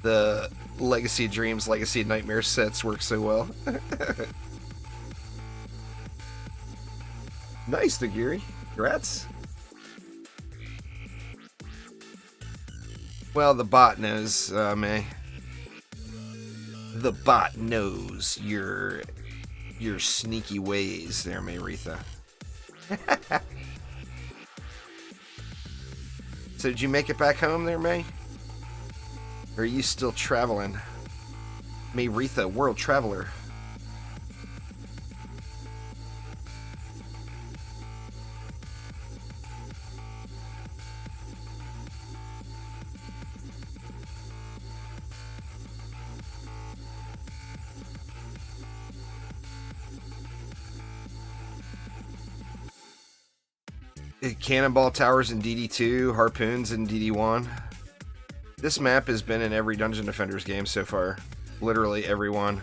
The Legacy of Dreams, Legacy of Nightmares sets work so well. Nice, Nagiri. Congrats. Well, the bot knows, May. The bot knows your sneaky ways there, Mayretha. So did you make it back home there, May? Or are you still traveling? Mayretha, world traveler. Cannonball towers in DD2, harpoons in DD1. This map has been in every Dungeon Defenders game so far. Literally every one.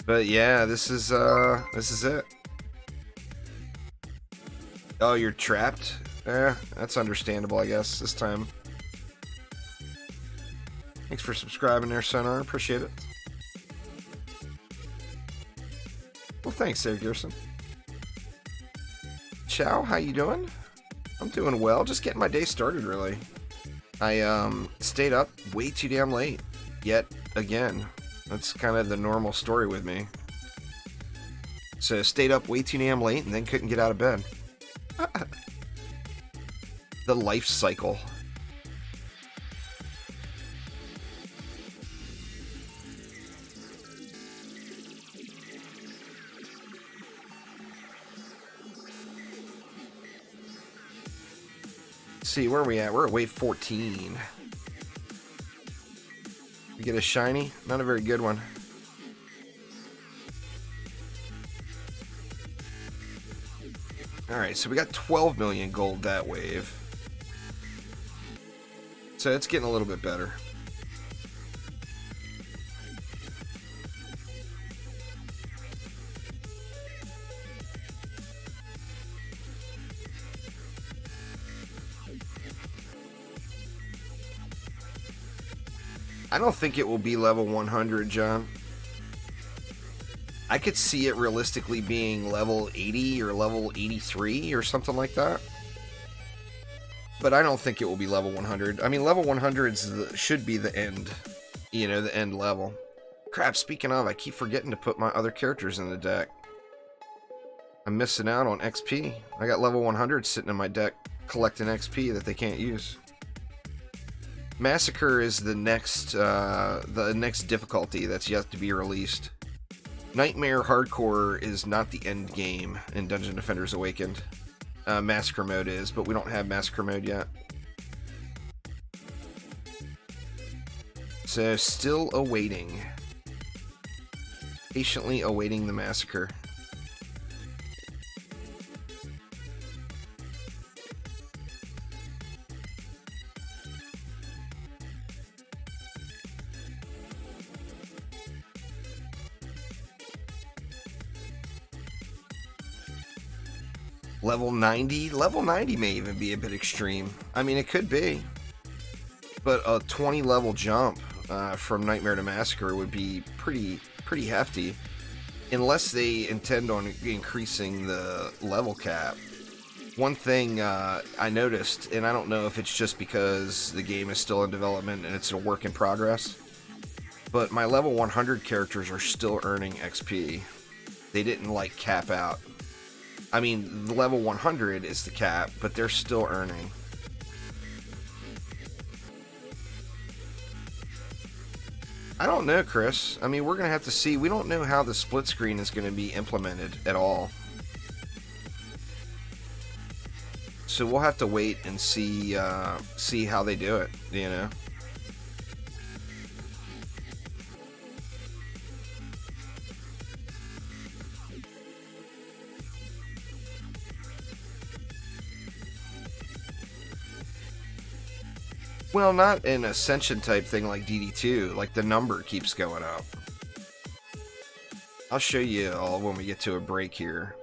But yeah, this is it. Oh, you're trapped? That's understandable, I guess, this time. Thanks for subscribing there, Sonar. Appreciate it. Well, thanks there, Gerson. Chow, how you doing? I'm doing well. Just getting my day started, really. I stayed up way too damn late. Yet again. That's kind of the normal story with me. So stayed up way too damn late and then couldn't get out of bed. The life cycle. Let's see, where are we at? We're at wave 14. We get a shiny? Not a very good one. Alright, so we got 12 million gold that wave. So it's getting a little bit better. I don't think it will be level 100, John. I could see it realistically being level 80 or level 83 or something like that. But I don't think it will be level 100. I mean, level 100 should be the end. You know, the end level. Crap, speaking of, I keep forgetting to put my other characters in the deck. I'm missing out on XP. I got level 100 sitting in my deck collecting XP that they can't use. Massacre is the next difficulty that's yet to be released. Nightmare Hardcore is not the end game in Dungeon Defenders Awakened. Massacre mode is, but we don't have Massacre mode yet. So, still awaiting. Patiently awaiting the Massacre. Level 90? Level 90 may even be a bit extreme. I mean, it could be. But a 20 level jump from Nightmare to Massacre would be pretty hefty. Unless they intend on increasing the level cap. One thing I noticed, and I don't know if it's just because the game is still in development and it's a work in progress, but my level 100 characters are still earning XP. They didn't, like, cap out. I mean, the level 100 is the cap, but they're still earning. I don't know, Chris. I mean, we're going to have to see. We don't know how the split screen is going to be implemented at all. So we'll have to wait and see how they do it, you know? Well, not an ascension type thing like DD2, like the number keeps going up. I'll show you all when we get to a break here.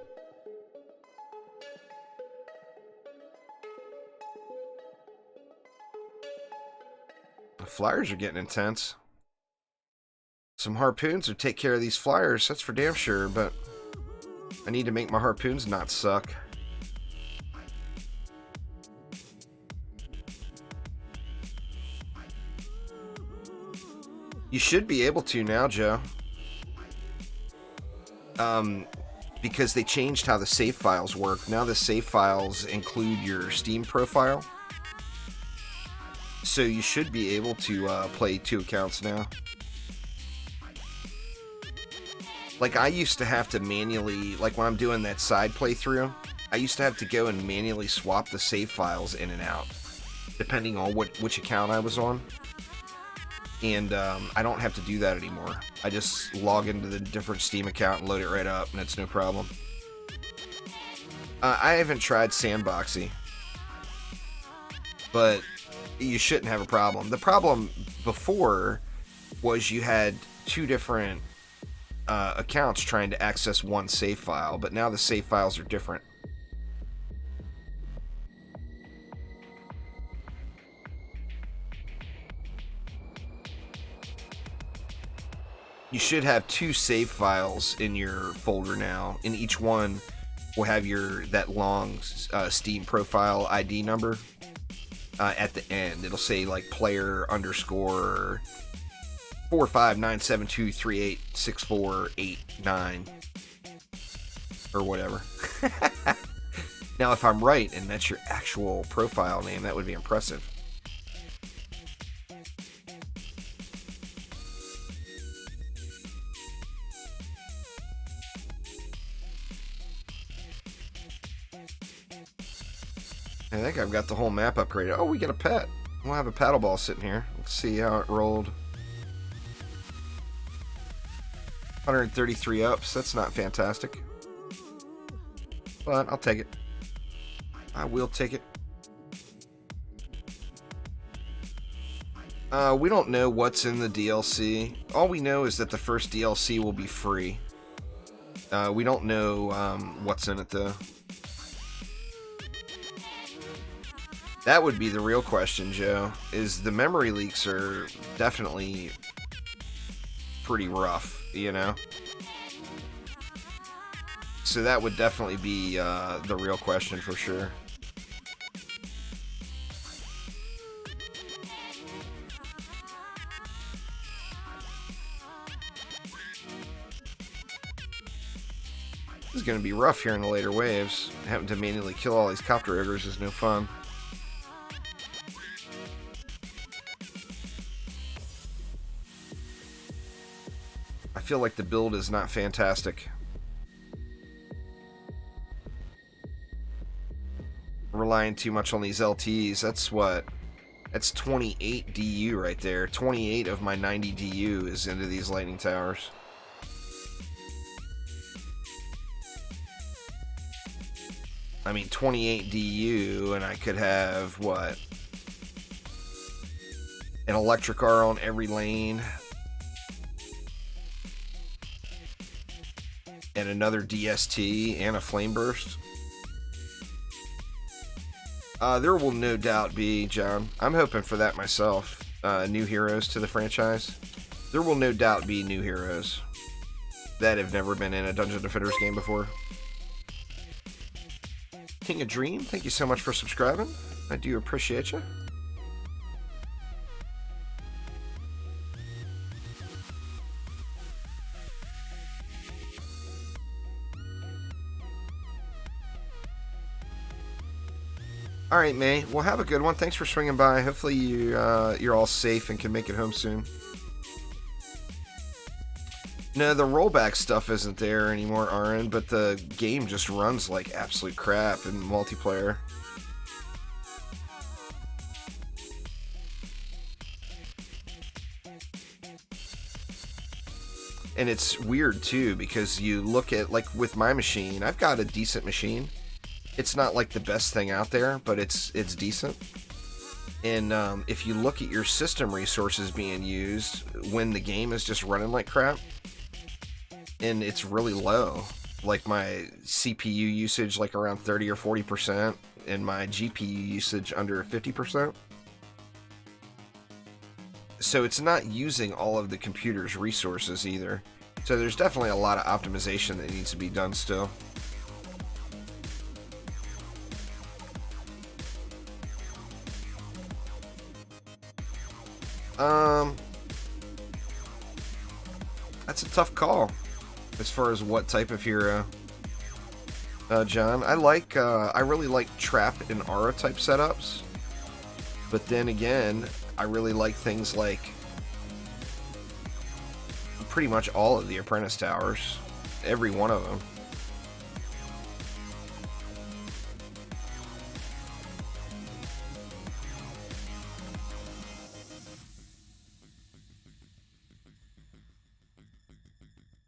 The flyers are getting intense. Some harpoons would take care of these flyers, that's for damn sure, but I need to make my harpoons not suck. You should be able to now, Joe. Because they changed how the save files work. Now the save files include your Steam profile. So you should be able to play 2 accounts now. Like, I used to have to manually, like when I'm doing that side playthrough, I used to have to go and manually swap the save files in and out, depending on which account I was on. And I don't have to do that anymore. I just log into the different Steam account and load it right up, and it's no problem. I haven't tried Sandboxy, but you shouldn't have a problem. The problem before was you had two different accounts trying to access one save file, but now the save files are different. You should have two save files in your folder now, and each one will have that long Steam profile ID number at the end. It'll say like player underscore 45972386489 or whatever. Now, if I'm right and that's your actual profile name, that would be impressive. I think I've got the whole map upgraded. Oh, we got a pet. We'll have a paddle ball sitting here. Let's see how it rolled. 133 ups. That's not fantastic. But I'll take it. I will take it. We don't know what's in the DLC. All we know is that the first DLC will be free. We don't know what's in it, though. That would be the real question, Joe, is the memory leaks are definitely pretty rough, you know? So that would definitely be the real question for sure. This is going to be rough here in the later waves. Having to manually kill all these copter ogres is no fun. I feel like the build is not fantastic. Relying too much on these LTs. That's what? That's 28 DU right there. 28 of my 90 DU is into these lightning towers. I mean, 28 DU, and I could have, what? An electric R on every lane. And another DST and a flame burst. There will no doubt be, John. I'm hoping for that myself. New heroes to the franchise. There will no doubt be new heroes that have never been in a Dungeon Defenders game before. King of Dream, thank you so much for subscribing. I do appreciate you. All right, May. Well, have a good one. Thanks for swinging by. Hopefully you're all safe and can make it home soon. No, the rollback stuff isn't there anymore, Aaron, but the game just runs like absolute crap in multiplayer. And it's weird, too, because you look at, like, with my machine, I've got a decent machine. It's not like the best thing out there, but it's decent. And if you look at your system resources being used when the game is just running like crap, and it's really low, like my CPU usage like around 30 or 40%, and my GPU usage under 50%. So it's not using all of the computer's resources either. So there's definitely a lot of optimization that needs to be done still. That's a tough call as far as what type of hero. John, I really like trap and aura type setups, but then again, I really like things like pretty much all of the apprentice towers, every one of them.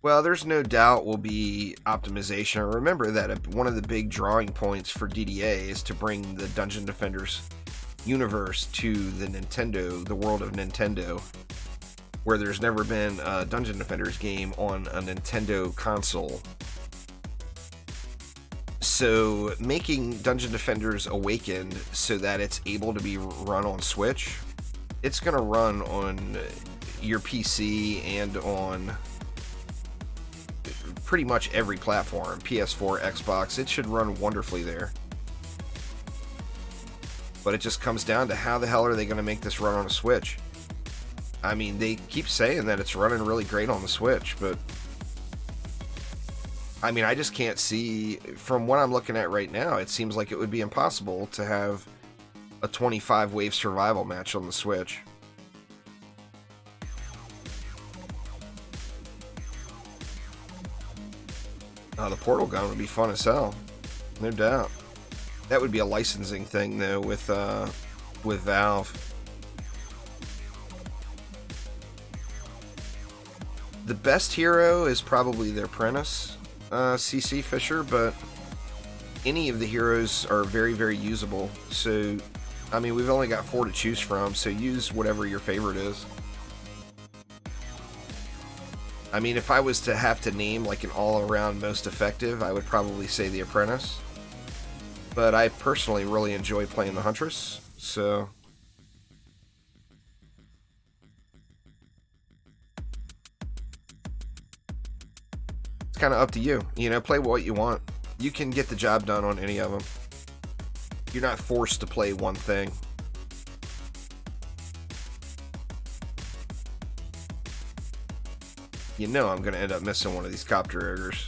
Well, there's no doubt will be optimization. Remember that one of the big drawing points for DDA is to bring the Dungeon Defenders universe to the world of Nintendo, where there's never been a Dungeon Defenders game on a Nintendo console. So making Dungeon Defenders Awakened so that it's able to be run on Switch, it's going to run on your PC and on pretty much every platform, PS4, Xbox. It should run wonderfully there. But it just comes down to how the hell are they going to make this run on a Switch? I mean, they keep saying that it's running really great on the Switch, but I mean, I just can't see, from what I'm looking at right now, it seems like it would be impossible to have a 25 wave survival match on the Switch. The portal gun would be fun as hell, no doubt. That would be a licensing thing though with Valve. The best hero is probably their apprentice, CC Fisher, but any of the heroes are very, very usable. So, I mean, we've only got 4 to choose from, so use whatever your favorite is. I mean, if I was to have to name like an all-around most effective, I would probably say the apprentice. But I personally really enjoy playing the Huntress, so it's kind of up to you. You know, play what you want. You can get the job done on any of them. You're not forced to play one thing. You know I'm going to end up missing one of these copter ogres.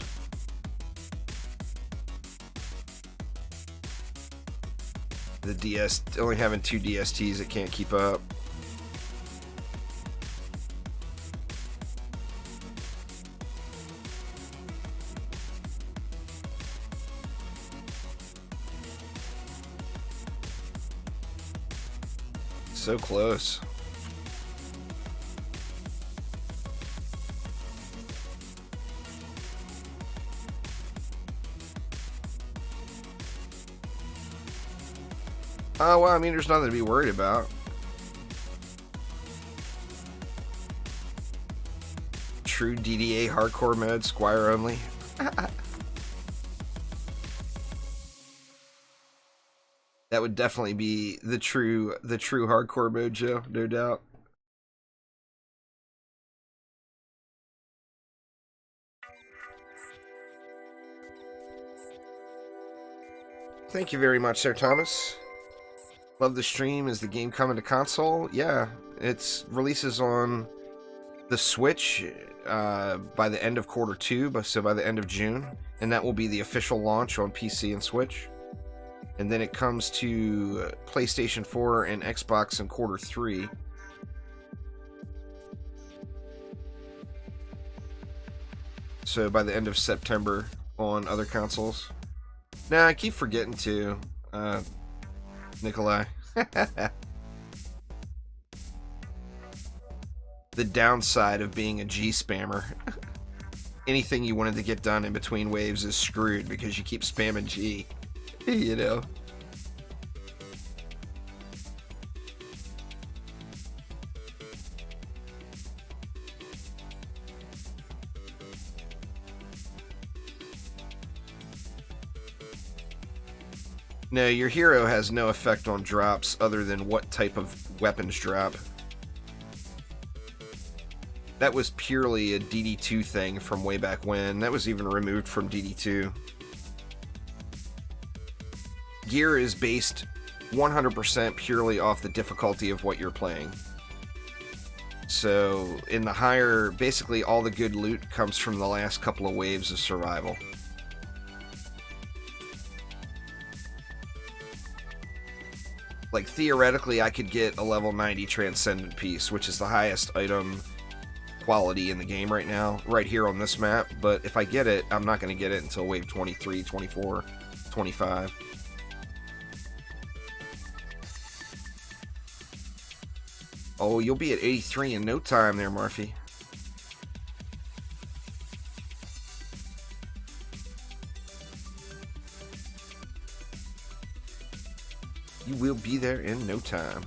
The DS, only having 2 DSTs, it can't keep up. So close. Oh, well, I mean, there's nothing to be worried about. True DDA hardcore mode, Squire only. That would definitely be the true hardcore mode, Joe, no doubt. Thank you very much, Sir Thomas. Love the stream. Is the game coming to console? Yeah, it's releases on the Switch by the end of Q2, so by the end of June, and that will be the official launch on PC and Switch. And then it comes to PlayStation 4 and Xbox in Q3. So by the end of September on other consoles. Nah, I keep forgetting to, Nikolai. The downside of being a G spammer. Anything you wanted to get done in between waves is screwed because you keep spamming G. You know. No, your hero has no effect on drops other than what type of weapons drop. That was purely a DD2 thing from way back when. That was even removed from DD2. Gear is based 100% purely off the difficulty of what you're playing. So, in the higher, basically all the good loot comes from the last couple of waves of survival. Like, theoretically, I could get a level 90 Transcendent piece, which is the highest item quality in the game right now, right here on this map, but if I get it, I'm not going to get it until wave 23, 24, 25. Oh, you'll be at 83 in no time there, Murphy. You will be there in no time.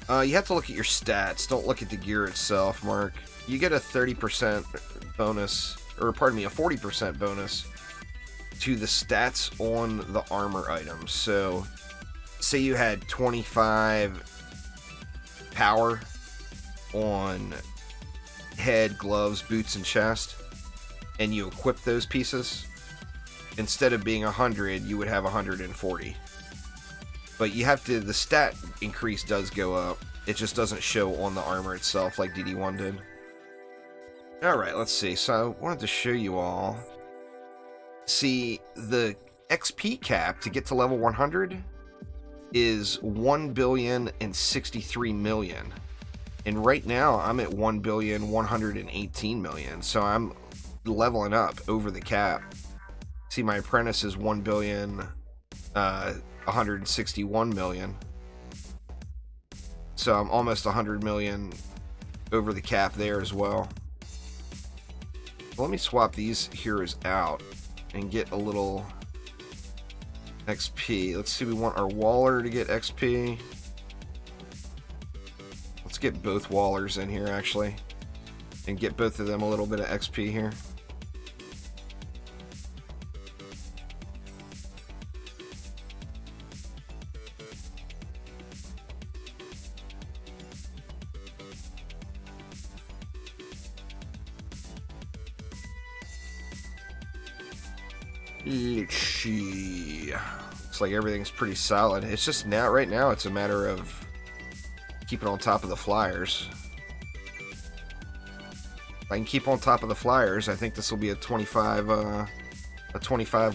You have to look at your stats. Don't look at the gear itself, Mark. You get a 30% bonus, or pardon me, a 40% bonus to the stats on the armor items. So, say you had 25 power on head, gloves, boots, and chest, and you equip those pieces. Instead of being 100, you would have 140. But you have to, the stat increase does go up. It just doesn't show on the armor itself like DD1 did. Alright, let's see. So I wanted to show you all. See, the XP cap to get to level 100 is 1,063,000,000. And right now, I'm at 1,118,000,000. So I'm leveling up over the cap. See, my apprentice is 1,161,000,000. So I'm almost 100 million over the cap there as well. Let me swap these heroes out and get a little XP. Let's see, we want our Waller to get XP. Let's get both Wallers in here, actually, and get both of them a little bit of XP here. Let's see. Looks like everything's pretty solid. It's just now, right now, it's a matter of keeping on top of the flyers. If I can keep on top of the flyers, I think this will be a 25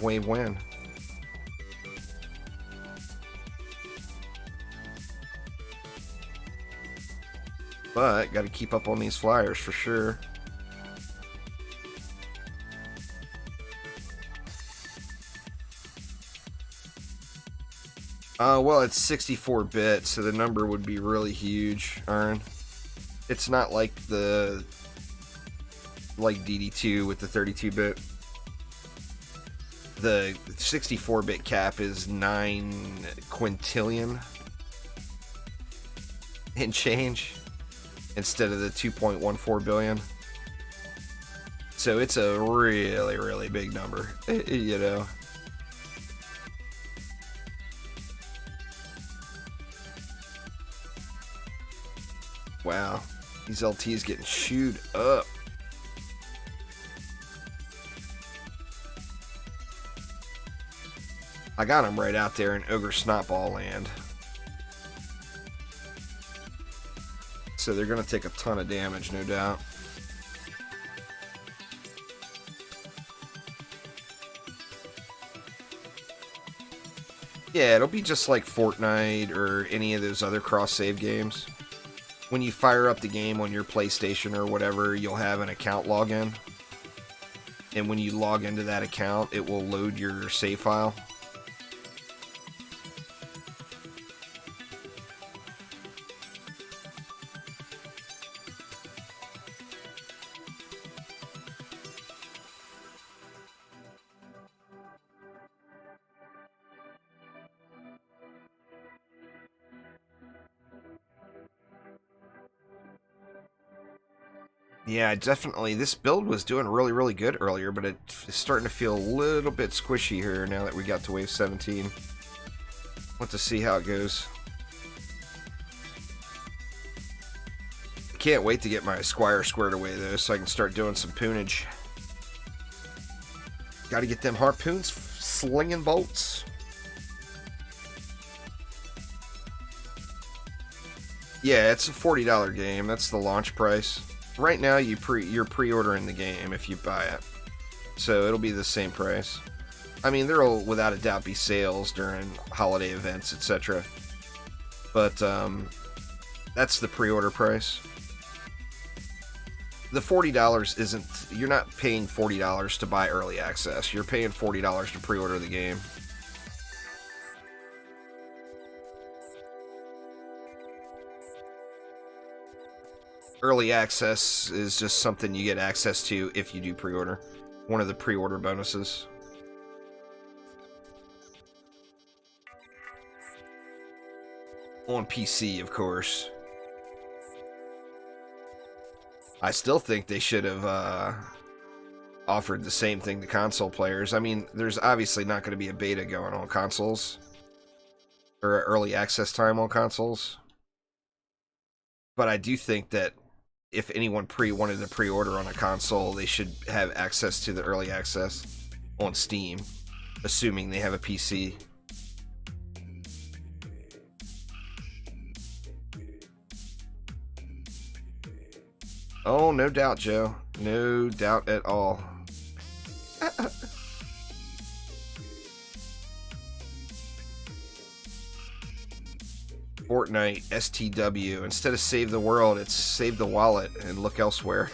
wave win. But got to keep up on these flyers for sure. Well, it's 64-bit, so the number would be really huge, Aaron. It's not like DD2 with the 32-bit. The 64-bit cap is 9 quintillion and change instead of the 2.14 billion. So it's a really, really big number, you know. Wow, these LTs getting chewed up. I got them right out there in Ogre Snotball land. So they're going to take a ton of damage, no doubt. Yeah, it'll be just like Fortnite or any of those other cross-save games. When you fire up the game on your PlayStation or whatever, you'll have an account login. And when you log into that account, it will load your save file. Yeah, definitely. This build was doing really, really good earlier, but it's starting to feel a little bit squishy here now that we got to wave 17. Want to see how it goes. Can't wait to get my Squire squared away, though, so I can start doing some poonage. Gotta get them harpoons slinging bolts. Yeah, it's a $40 game. That's the launch price. Right now, you're pre-ordering the game if you buy it, so it'll be the same price. I mean, there'll without a doubt be sales during holiday events, etc. But that's the pre-order price. The $40 isn't. You're not paying $40 to buy early access. You're paying $40 to pre-order the game. Early access is just something you get access to if you do pre-order. One of the pre-order bonuses. On PC, of course. I still think they should have offered the same thing to console players. I mean, there's obviously not going to be a beta going on consoles. Or early access time on consoles. But I do think that if anyone wanted to pre-order on a console, they should have access to the early access on Steam, assuming they have a PC. Oh, no doubt, Joe. No doubt at all. Fortnite STW. Instead of Save the World, it's Save the Wallet and look elsewhere.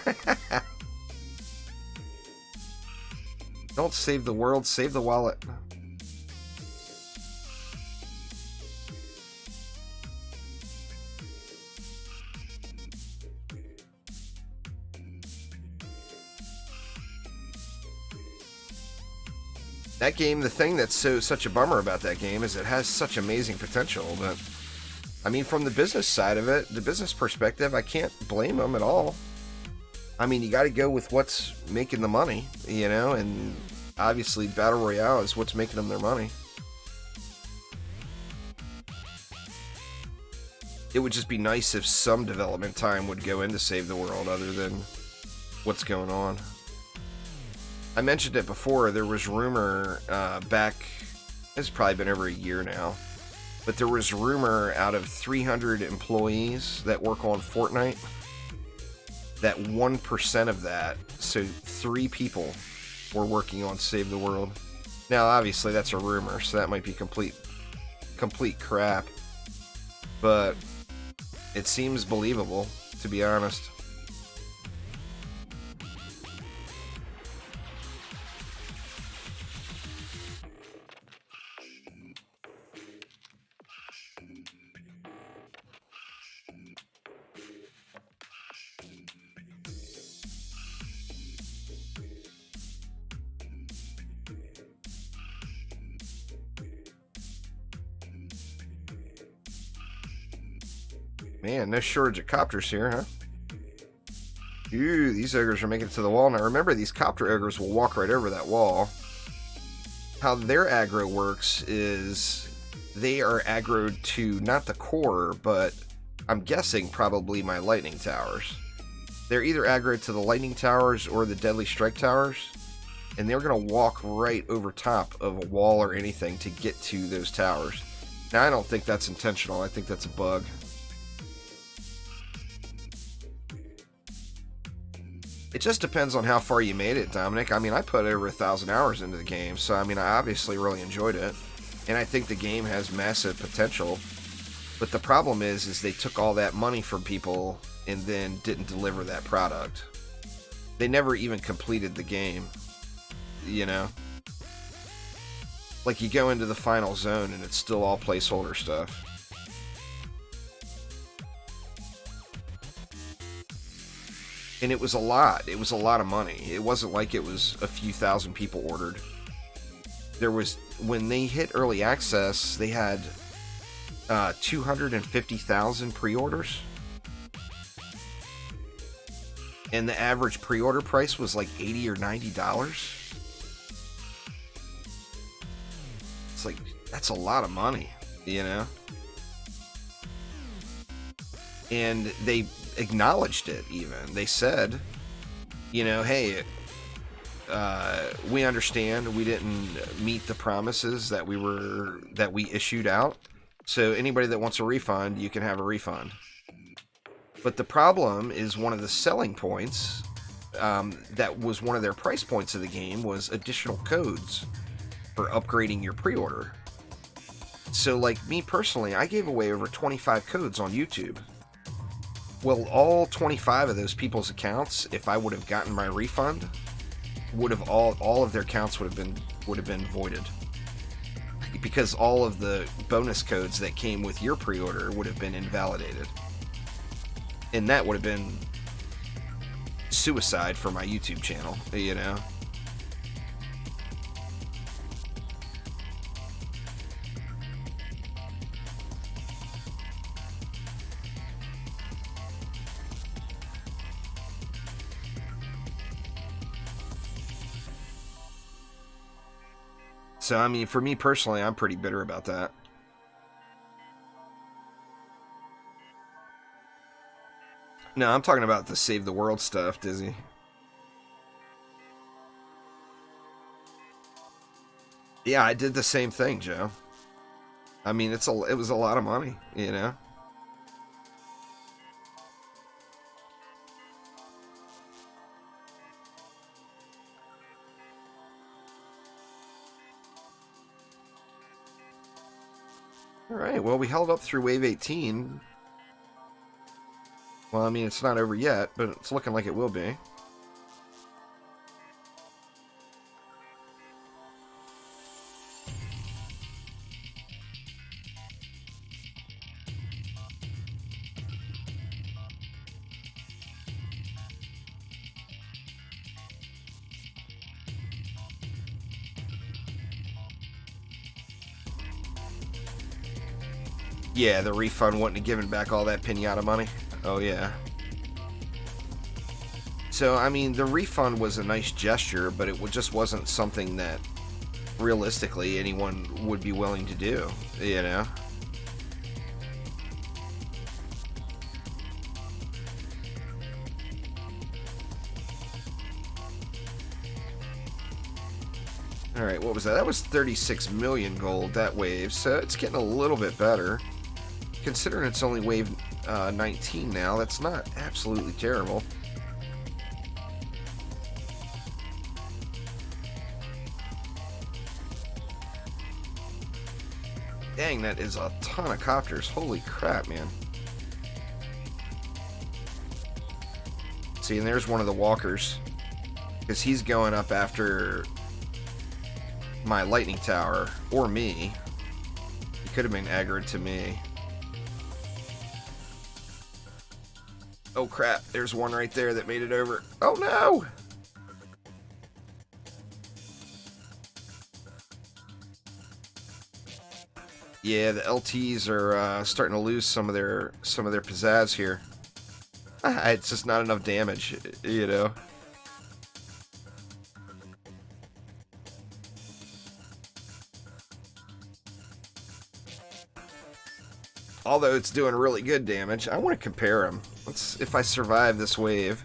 Don't save the world, save the wallet. That game, the thing that's such a bummer about that game is it has such amazing potential, but I mean, from the business side of it, the business perspective, I can't blame them at all. I mean, you got to go with what's making the money, you know, and obviously Battle Royale is what's making them their money. It would just be nice if some development time would go into Save the World other than what's going on. I mentioned it before, there was rumor back, it's probably been over a year now, but there was rumor out of 300 employees that work on Fortnite, that 1% of that, so 3 people, were working on Save the World. Now, obviously, that's a rumor, so that might be complete crap, but it seems believable, to be honest. Man, no shortage of copters here, huh? Ooh, these ogres are making it to the wall. Now remember, these copter ogres will walk right over that wall. How their aggro works is they are aggroed to not the core, but I'm guessing probably my lightning towers. They're either aggroed to the lightning towers or the deadly strike towers, and they're going to walk right over top of a wall or anything to get to those towers. Now, I don't think that's intentional. I think that's a bug. It just depends on how far you made it, Dominic. I mean, I put over 1,000 hours into the game, so I mean, I obviously really enjoyed it, and I think the game has massive potential. But the problem is they took all that money from people and then didn't deliver that product. They never even completed the game, you know? Like, you go into the final zone and it's still all placeholder stuff. And it was a lot. It was a lot of money. It wasn't like it was a few thousand people ordered. There was, when they hit early access, they had 250,000 pre-orders. And the average pre-order price was like $80 or $90. It's like, that's a lot of money, you know? And they acknowledged it even. They said, you know, hey, we understand we didn't meet the promises that we issued out. So anybody that wants a refund, you can have a refund. But the problem is one of the selling points, that was one of their price points of the game, was additional codes for upgrading your pre-order. So like me personally, I gave away over 25 codes on YouTube. Well, all 25 of those people's accounts, if I would have gotten my refund, would have all of their accounts would have been voided, because all of the bonus codes that came with your pre-order would have been invalidated. And that would have been suicide for my YouTube channel, you know? So, I mean, for me personally, I'm pretty bitter about that. No, I'm talking about the Save the World stuff, Dizzy. Yeah, I did the same thing, Joe. I mean, it was a lot of money, you know? Alright, well, we held up through Wave 18. Well, I mean, it's not over yet, but it's looking like it will be. Yeah, the refund wouldn't have given back all that pinata money. Oh, yeah. So, I mean, the refund was a nice gesture, but it just wasn't something that realistically anyone would be willing to do, you know? Alright, what was that? That was 36 million gold, that wave, so it's getting a little bit better. Considering it's only wave 19 now, that's not absolutely terrible. Dang, that is a ton of copters. Holy crap, man. See, and there's one of the walkers. Because he's going up after my lightning tower. Or me. He could have been aggroed to me. Oh crap, there's one right there that made it over. Oh no! Yeah, the LTs are starting to lose some of their pizzazz here. It's just not enough damage, you know. Although it's doing really good damage, I want to compare them. If I survive this wave.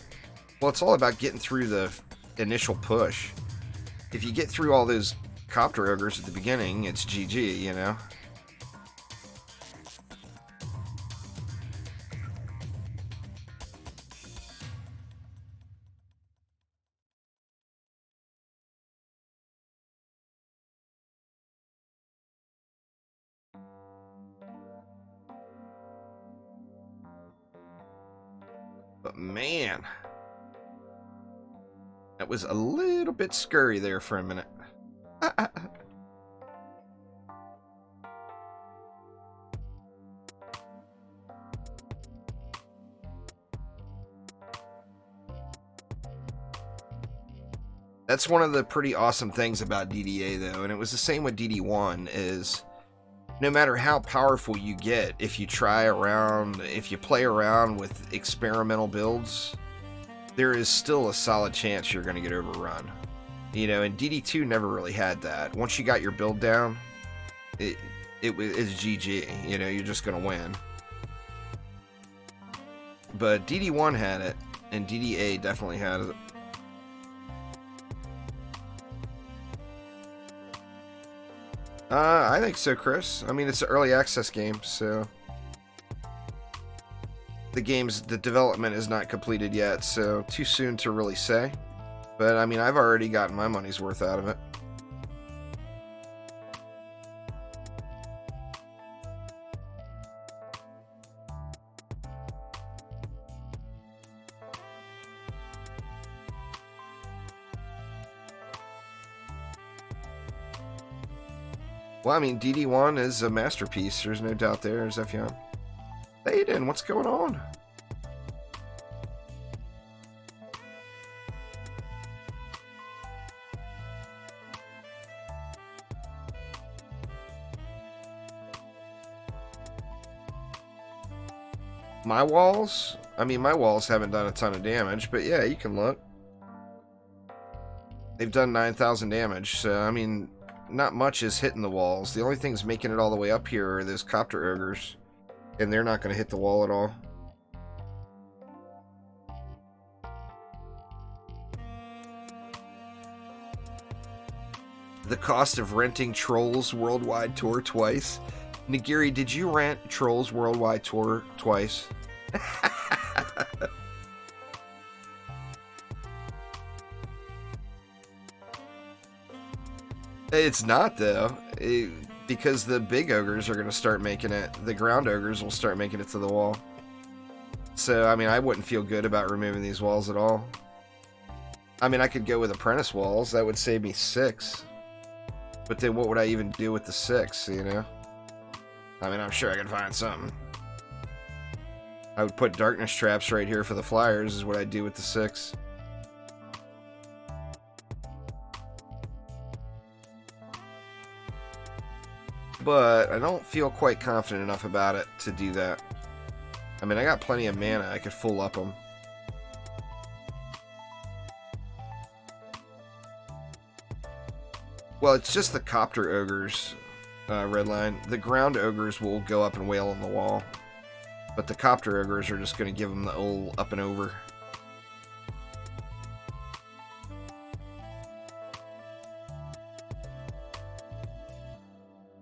Well, it's all about getting through the initial push. If you get through all those copter ogres at the beginning, it's GG, you know. But man, that was a little bit scurry there for a minute. That's one of the pretty awesome things about DDA, though, and it was the same with DD1, is no matter how powerful you get, if you play around with experimental builds, there is still a solid chance you're going to get overrun. You know, and DD2 never really had that. Once you got your build down, it's GG. You know, you're just going to win. But DD1 had it, and DDA definitely had it. I think so, Chris. I mean, it's an early access game, so the development is not completed yet, so too soon to really say. But I mean, I've already gotten my money's worth out of it. Well, I mean, DD1 is a masterpiece. There's no doubt there, Zephion. Aiden, what's going on? My walls? I mean, my walls haven't done a ton of damage, but yeah, you can look. They've done 9,000 damage, so I mean, not much is hitting the walls. The only things making it all the way up here are those copter ogres, and they're not going to hit the wall at all. The cost of renting Trolls Worldwide Tour twice. Nagiri, did you rent Trolls Worldwide Tour twice? It's not, though. Because the big ogres are going to start making it. The ground ogres will start making it to the wall. So, I mean, I wouldn't feel good about removing these walls at all. I mean, I could go with apprentice walls. That would save me 6. But then what would I even do with the 6, you know? I mean, I'm sure I could find something. I would put darkness traps right here for the flyers is what I'd do with the 6. But I don't feel quite confident enough about it to do that. I mean, I got plenty of mana. I could full up them. Well, it's just the copter ogres, Redline. The ground ogres will go up and wail on the wall. But the copter ogres are just going to give them the old up and over.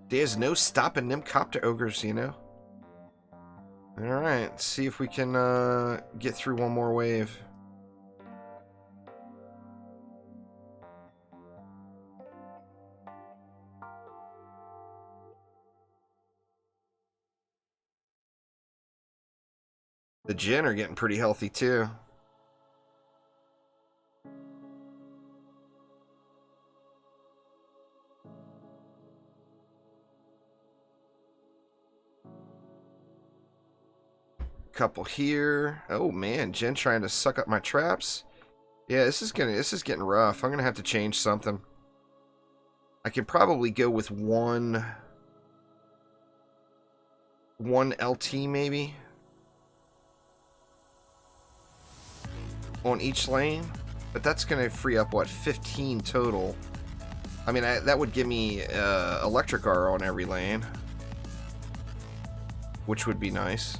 There's no stopping them copter ogres, you know? Alright, let's see if we can get through one more wave. The Jinn are getting pretty healthy too. Couple here. Oh man, Jinn trying to suck up my traps. Yeah, this is getting rough. I'm gonna have to change something. I could probably go with one LT maybe on each lane, but that's gonna free up what, 15 total. I mean, that would give me electric R on every lane, which would be nice.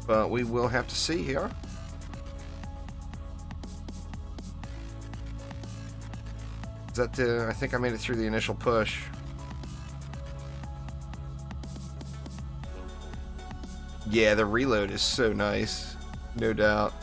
But we will have to see here. Is that the... I think I made it through the initial push. Yeah, the reload is so nice. No doubt.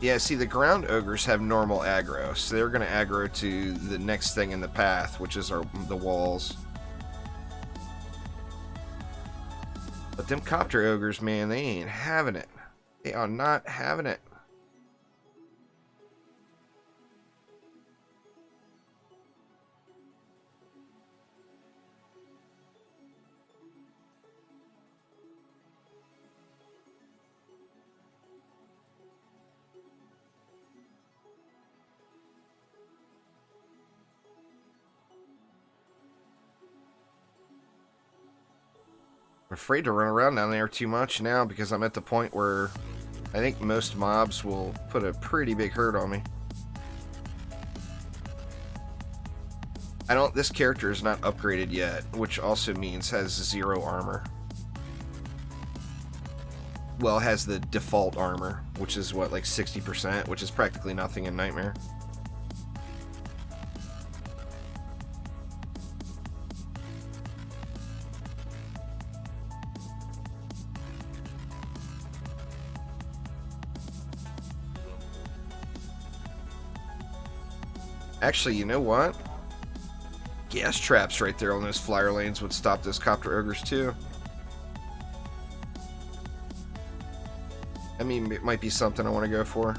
Yeah, see, the ground ogres have normal aggro, so they're going to aggro to the next thing in the path, which is the walls. But them copter ogres, man, they ain't having it. They are not having it. I'm afraid to run around down there too much now because I'm at the point where I think most mobs will put a pretty big hurt on me. This character is not upgraded yet, which also means has 0 armor. Well, it has the default armor, which is what, like 60%, which is practically nothing in Nightmare. Actually, you know what? Gas traps right there on those flyer lanes would stop those copter ogres too. I mean, it might be something I want to go for.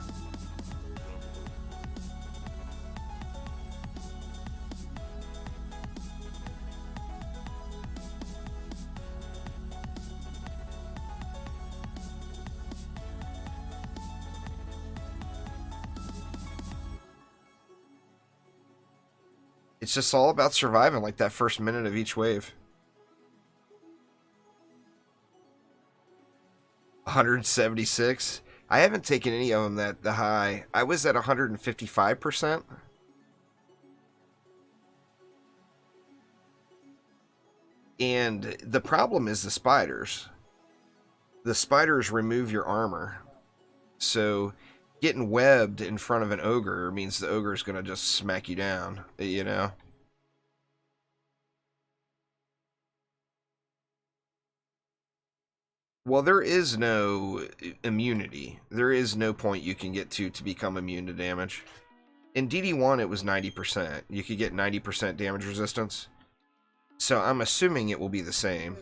It's just all about surviving like that first minute of each wave. 176. I haven't taken any of them that the high. I was at 155%. And the problem is the spiders. The spiders remove your armor. So getting webbed in front of an ogre means the ogre is going to just smack you down, you know? Well, there is no immunity. There is no point you can get to become immune to damage. In DD1, it was 90%. You could get 90% damage resistance. So I'm assuming it will be the same.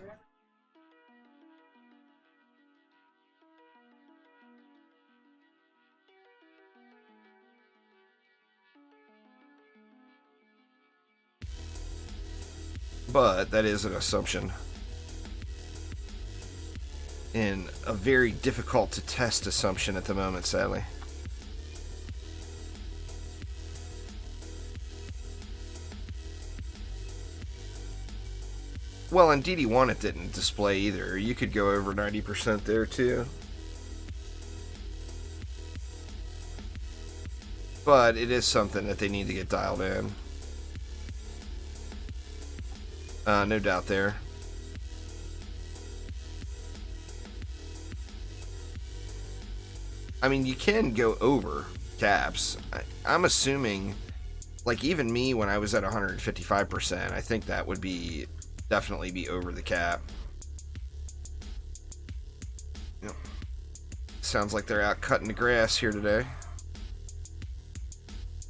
But that is an assumption. And a very difficult to test assumption at the moment, sadly. Well, in DD1 it didn't display either. You could go over 90% there too. But it is something that they need to get dialed in. No doubt there. I mean, you can go over caps. I'm assuming, like, even me when I was at 155%, I think that would be definitely be over the cap. Yep. Sounds like they're out cutting the grass here today.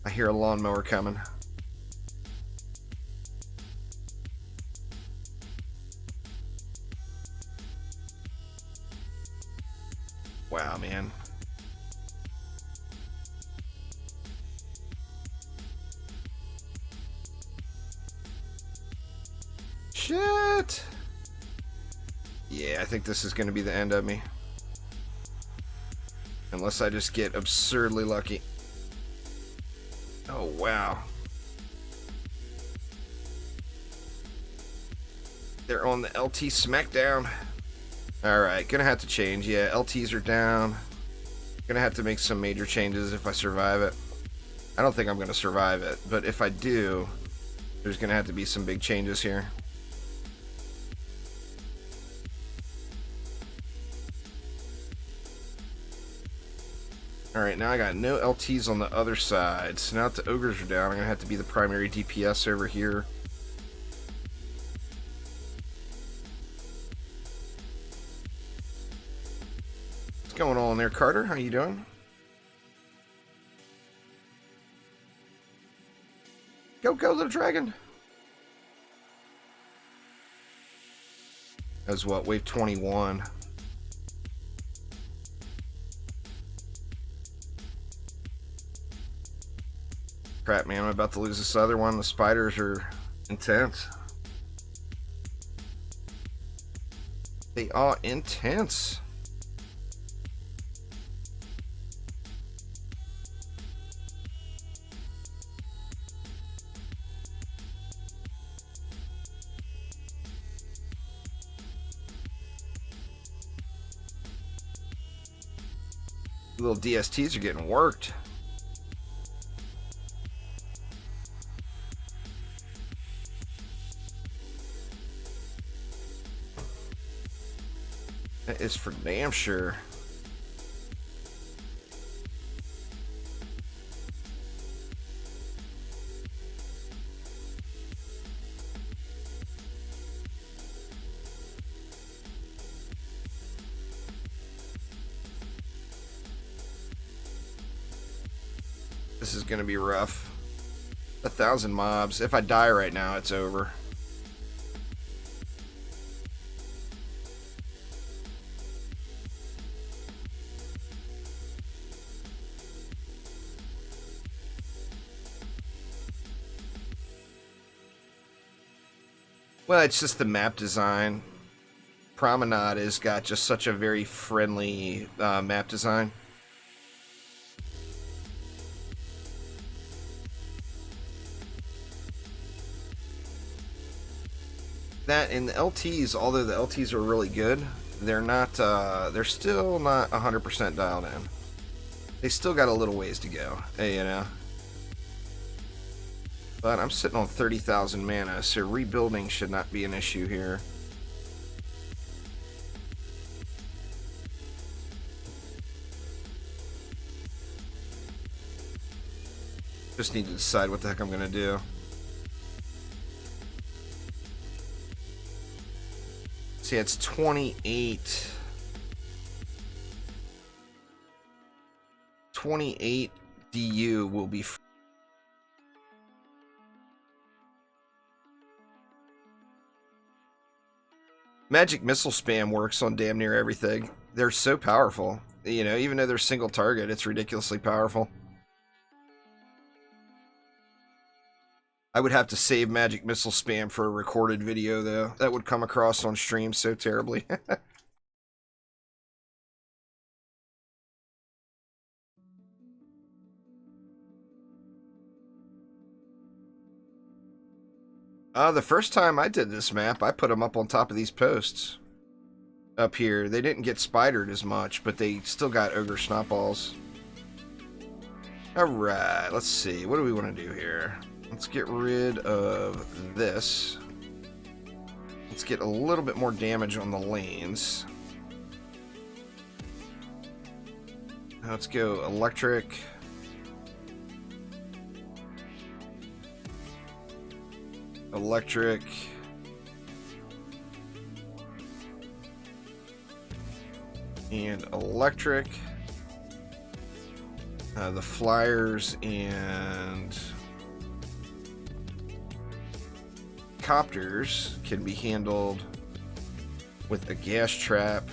I hear a lawnmower coming. Wow, man. Shit. Yeah, I think this is going to be the end of me. Unless I just get absurdly lucky. Oh, wow. They're on the LT Smackdown. Alright, gonna have to change. Yeah, LTs are down. Gonna have to make some major changes if I survive it. I don't think I'm gonna survive it, but if I do, there's gonna have to be some big changes here. Alright, now I got no LTs on the other side. So now that the ogres are down, I'm gonna have to be the primary DPS over here. What's going on there, Carter? How you doing? Go, go, little dragon. That was what, wave 21. Crap, man, I'm about to lose this other one. The spiders are intense. They are intense. Little DSTs are getting worked. That is for damn sure. This is gonna be rough. 1,000 mobs. If I die right now, it's over. Well, it's just the map design. Promenade has got just such a very friendly map design. That and the LTs, although the LTs are really good, they're not. They're still not 100% dialed in. They still got a little ways to go, you know. But I'm sitting on 30,000 mana, so rebuilding should not be an issue here. Just need to decide what the heck I'm gonna do. See, it's 28. 28 DU will be. Magic missile spam works on damn near everything. They're so powerful. You know, even though they're single target, it's ridiculously powerful. I would have to save magic missile spam for a recorded video, though. That would come across on stream so terribly. The first time I did this map, I put them up on top of these posts. Up here. They didn't get spidered as much, but they still got ogre snotballs. Alright, let's see. What do we want to do here? Let's get rid of this. Let's get a little bit more damage on the lanes. Let's go electric. Electric. And electric. The flyers and copters can be handled with a gas trap.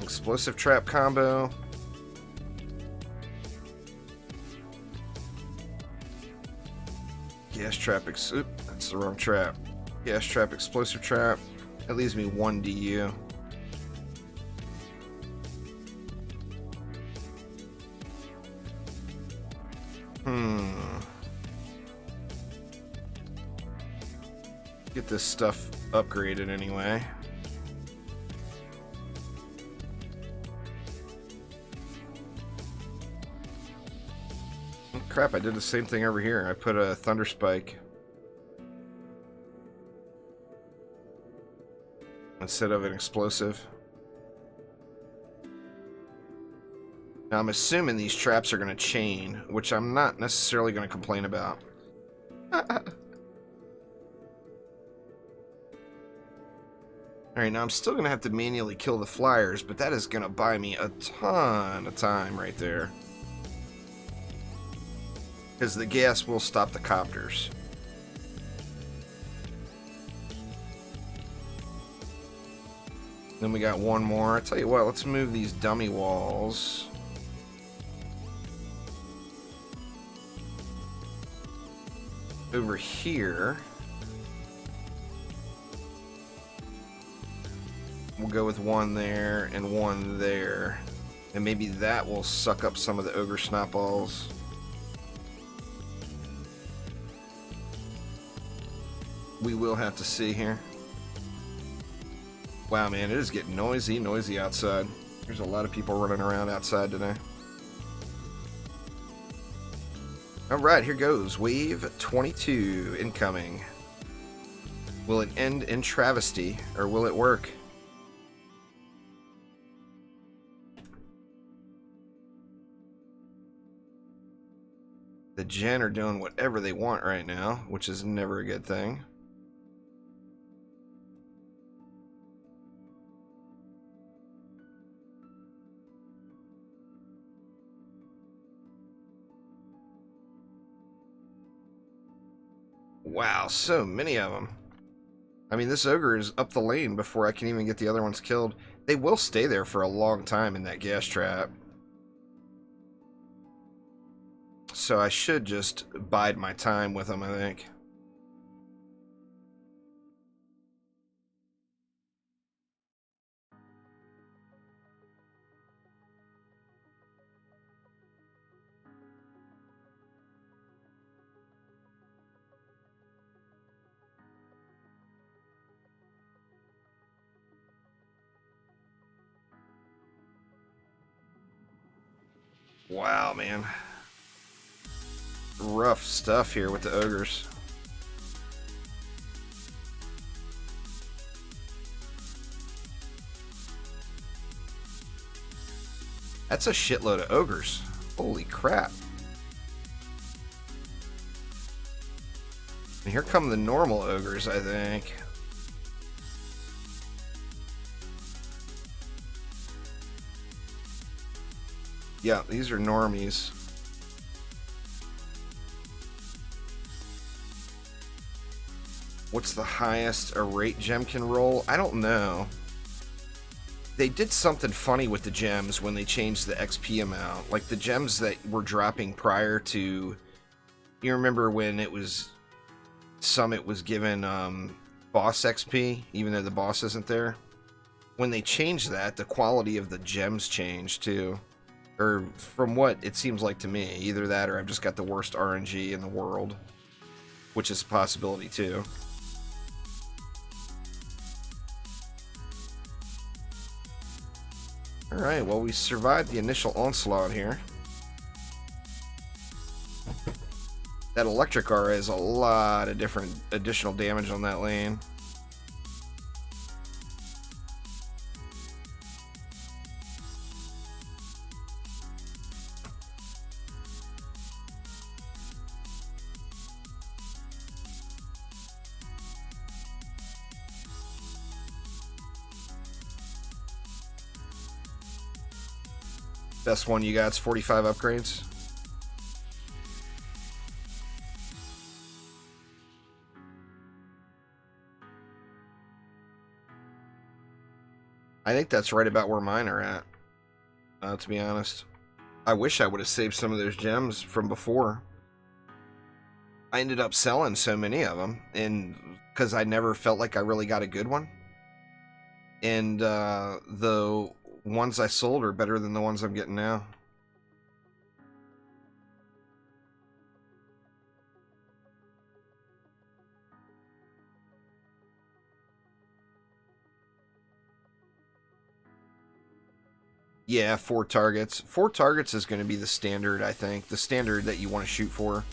Explosive trap combo. Gas trap, oops, that's the wrong trap. Gas trap, explosive trap. That leaves me 1 DU. Get this stuff upgraded anyway. Oh, crap, I did the same thing over here. I put a thunder spike instead of an explosive. Now I'm assuming these traps are going to chain, which I'm not necessarily going to complain about. Alright, now I'm still going to have to manually kill the flyers, but that is going to buy me a ton of time right there. Because the gas will stop the copters. Then we got one more. I tell you what, let's move these dummy walls. Over here. We'll go with one there and one there. And maybe that will suck up some of the ogre snotballs. We will have to see here. Wow, man, it is getting noisy outside. There's a lot of people running around outside today. Alright, here goes. Wave 22 incoming. Will it end in travesty, or will it work? The Gen are doing whatever they want right now, which is never a good thing. Wow, so many of them. I mean, this ogre is up the lane before I can even get the other ones killed. They will stay there for a long time in that gas trap. So I should just bide my time with them, I think. Wow, man. Rough stuff here with the ogres. That's a shitload of ogres. Holy crap. And here come the normal ogres, I think. Yeah, these are normies. What's the highest a rate gem can roll? I don't know. They did something funny with the gems when they changed the XP amount. Like the gems that were dropping prior to... You remember when it was... Summit was given boss XP, even though the boss isn't there? When they changed that, the quality of the gems changed too. Or from what it seems like to me. Either that or I've just got the worst RNG in the world. Which is a possibility too. Alright, well we survived the initial onslaught here. That electric aura is a lot of different additional damage on that lane. Best one you got is 45 upgrades. I think that's right about where mine are at, to be honest. I wish I would have saved some of those gems from before. I ended up selling so many of them, and because I never felt like I really got a good one. And the ones I sold are better than the ones I'm getting now. Yeah, 4 targets. 4 targets is going to be the standard, I think. The standard that you want to shoot for.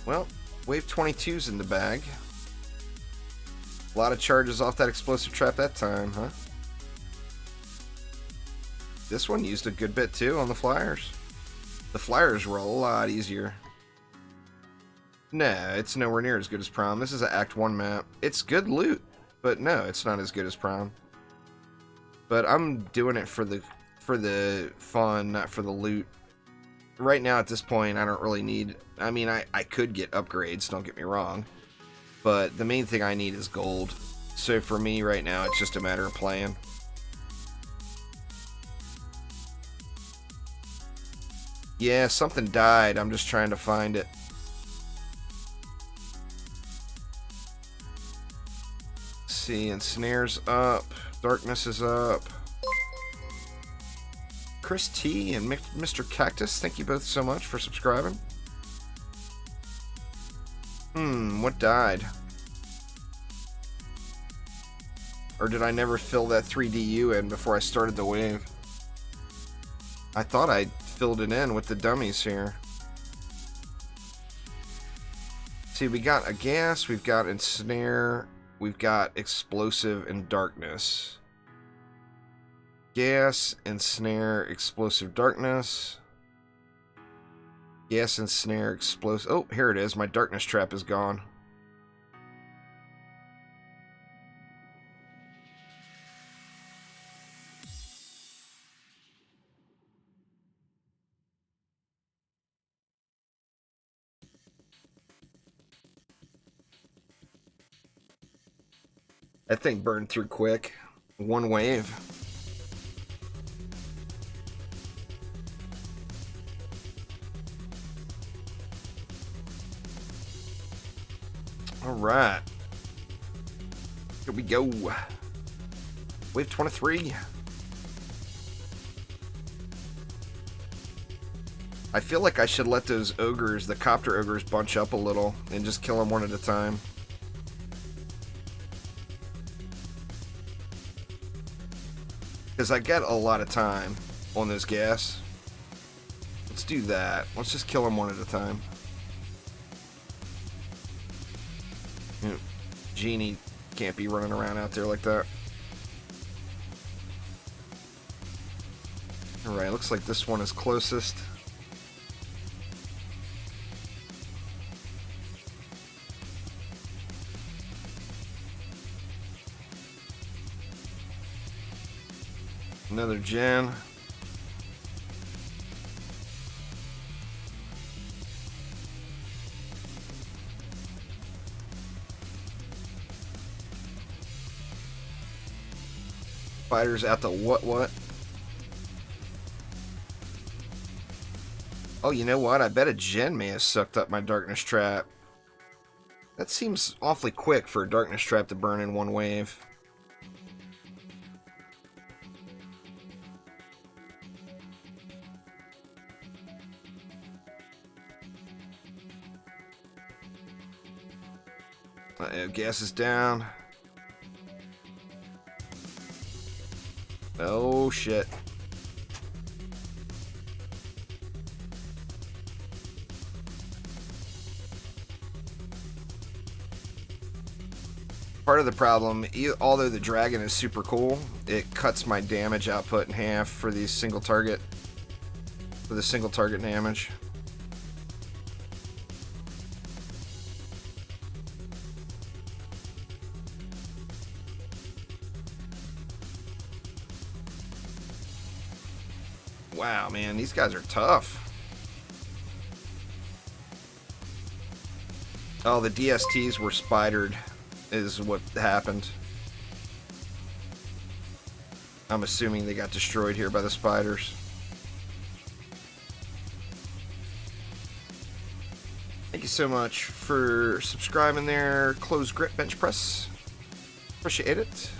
Well, wave 22's in the bag. A lot of charges off that explosive trap that time, huh? This one used a good bit too on the flyers. The flyers were a lot easier. Nah, it's nowhere near as good as Prom. This is an Act 1 map. It's good loot, but no, it's not as good as Prom. But I'm doing it for the fun, not for the loot. Right now, at this point, I don't really need... I mean, I could get upgrades, don't get me wrong. But the main thing I need is gold. So for me, right now, it's just a matter of playing. Yeah, something died. I'm just trying to find it. Let's see, Ensnare's up. Darkness is up. Chris T and Mr. Cactus, thank you both so much for subscribing. What died? Or did I never fill that 3DU in before I started the wave? I thought I filled it in with the dummies here. See, we got a gas, we've got ensnare, we've got explosive and darkness. Gas, ensnare, explosive darkness. Gas, ensnare, explosive... Oh, here it is. My darkness trap is gone. That thing burned through quick. One wave. All right. Here we go. Wave 23. I feel like I should let those ogres, the copter ogres, bunch up a little and just kill them one at a time. Because I get a lot of time on those gas. Let's do that. Let's just kill them one at a time. Genie can't be running around out there like that. Alright, looks like this one is closest. Another gen. Spiders at the what? Oh, you know what? I bet a gen may have sucked up my darkness trap. That seems awfully quick for a darkness trap to burn in one wave. Gas is down. Oh shit. Part of the problem, although the dragon is super cool, it cuts my damage output in half for the single target damage. Wow, man, these guys are tough. Oh, the DSTs were spidered, is what happened. I'm assuming they got destroyed here by the spiders. Thank you so much for subscribing there. Close grip bench press. Appreciate it.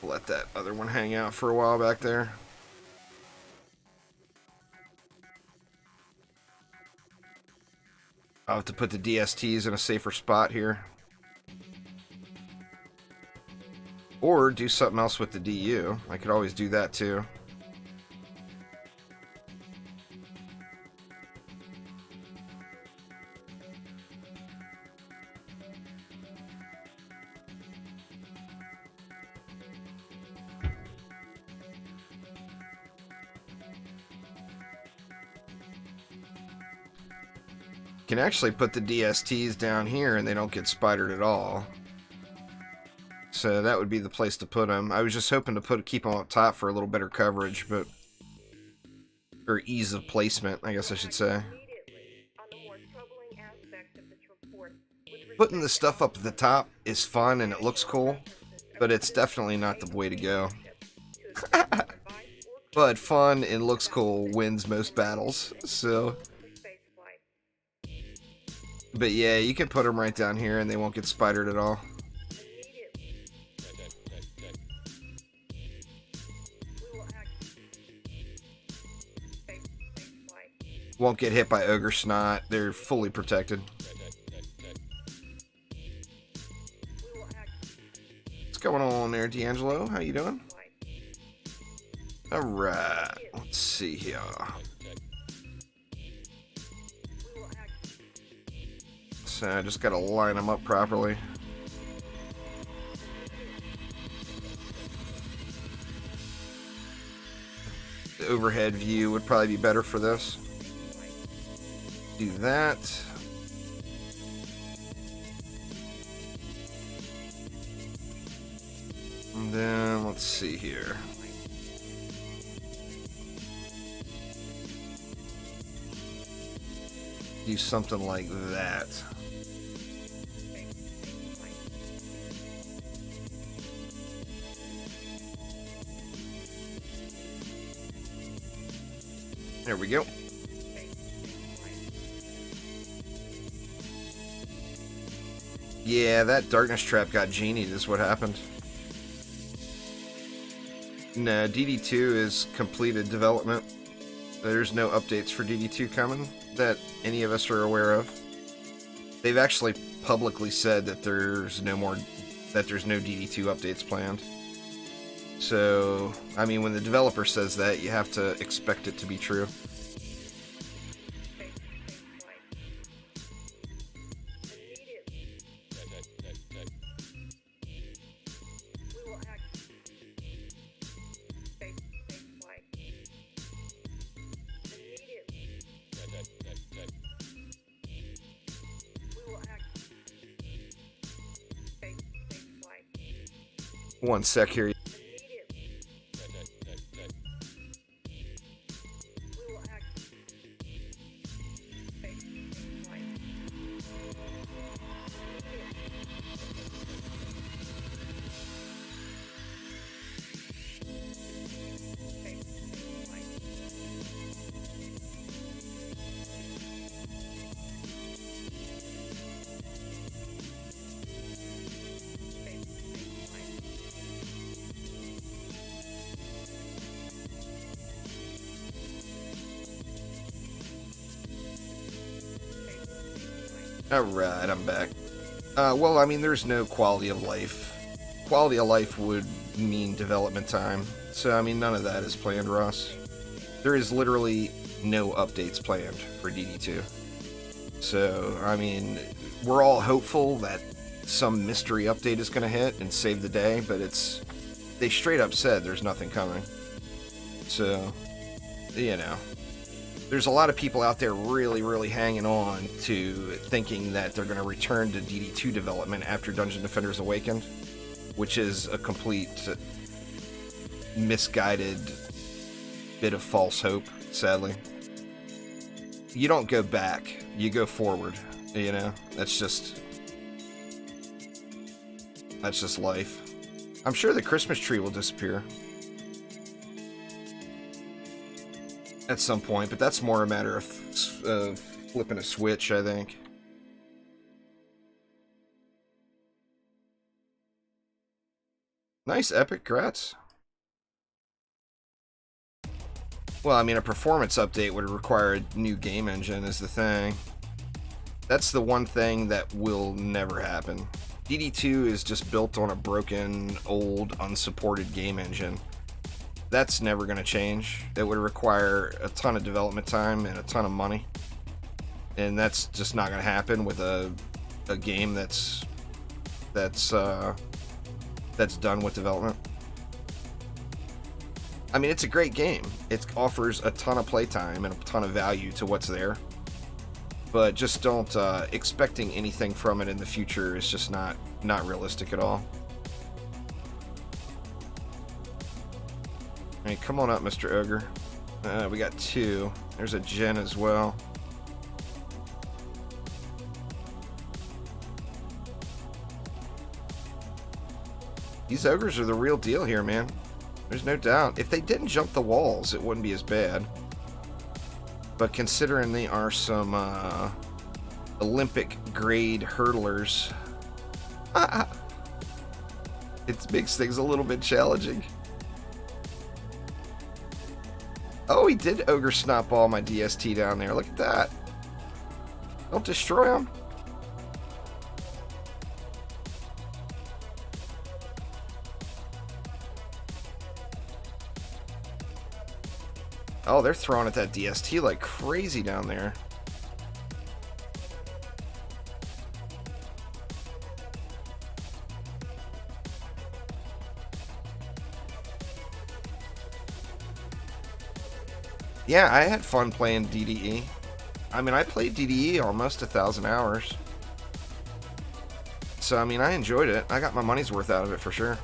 Let that other one hang out for a while back there. I'll have to put the DSTs in a safer spot here. Or do something else with the DU. I could always do that too. Can actually put the DSTs down here and they don't get spidered at all. So that would be the place to put them. I was just hoping to keep them up top for a little better coverage, but or ease of placement, I guess I should say. Putting the stuff up at the top is fun and it looks cool, but it's definitely not the way to go. But fun and looks cool wins most battles, so... But yeah, you can put them right down here and they won't get spidered at all. Won't get hit by ogre snot. They're fully protected. What's going on there, D'Angelo? How you doing? Alright, let's see here. So I just gotta line them up properly. The overhead view would probably be better for this. Do that. And then let's see here. Do something like that. There we go. Yeah, that darkness trap got genied is what happened. No, DD2 is completed development. There's no updates for DD2 coming that any of us are aware of. They've actually publicly said that there's no DD2 updates planned. So, I mean, when the developer says that, you have to expect it to be true. One sec here. Alright, I'm back. Well, I mean, there's no quality of life. Quality of life would mean development time. So, I mean, none of that is planned, Ross. There is literally no updates planned for DD2. So, I mean, we're all hopeful that some mystery update is going to hit and save the day, but they straight up said there's nothing coming. So, you know. There's a lot of people out there really, really hanging on to thinking that they're going to return to DD2 development after Dungeon Defenders Awakened, which is a complete misguided bit of false hope, sadly. You don't go back, you go forward, you know? That's just life. I'm sure the Christmas tree will disappear at some point, but that's more a matter of flipping a switch, I think. Nice, Epic, congrats. Well, I mean, a performance update would require a new game engine is the thing. That's the one thing that will never happen. DD2 is just built on a broken, old, unsupported game engine. That's never going to change. It would require a ton of development time and a ton of money, and that's just not going to happen with a game that's done with development. I mean, it's a great game. It offers a ton of playtime and a ton of value to what's there, but just don't expecting anything from it in the future is just not realistic at all. I mean, come on up, Mr. Ogre. We got two. There's a Jen as well. These ogres are the real deal here, man. There's no doubt. If they didn't jump the walls, it wouldn't be as bad. But considering they are some Olympic grade hurdlers, it makes things a little bit challenging. Oh, he did Ogre Snotball my DST down there. Look at that. Don't destroy him. Oh, they're throwing at that DST like crazy down there. Yeah, I had fun playing DDE. I mean, I played DDE almost 1,000 hours. So, I mean, I enjoyed it. I got my money's worth out of it for sure.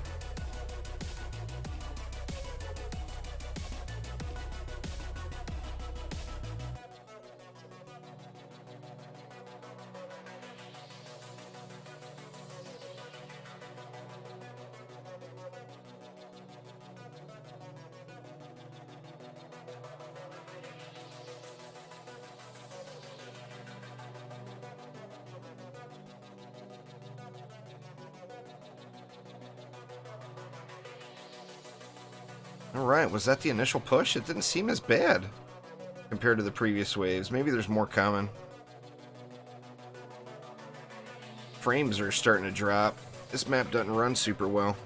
Alright, was that the initial push? It didn't seem as bad compared to the previous waves. Maybe there's more coming. Frames are starting to drop. This map doesn't run super well.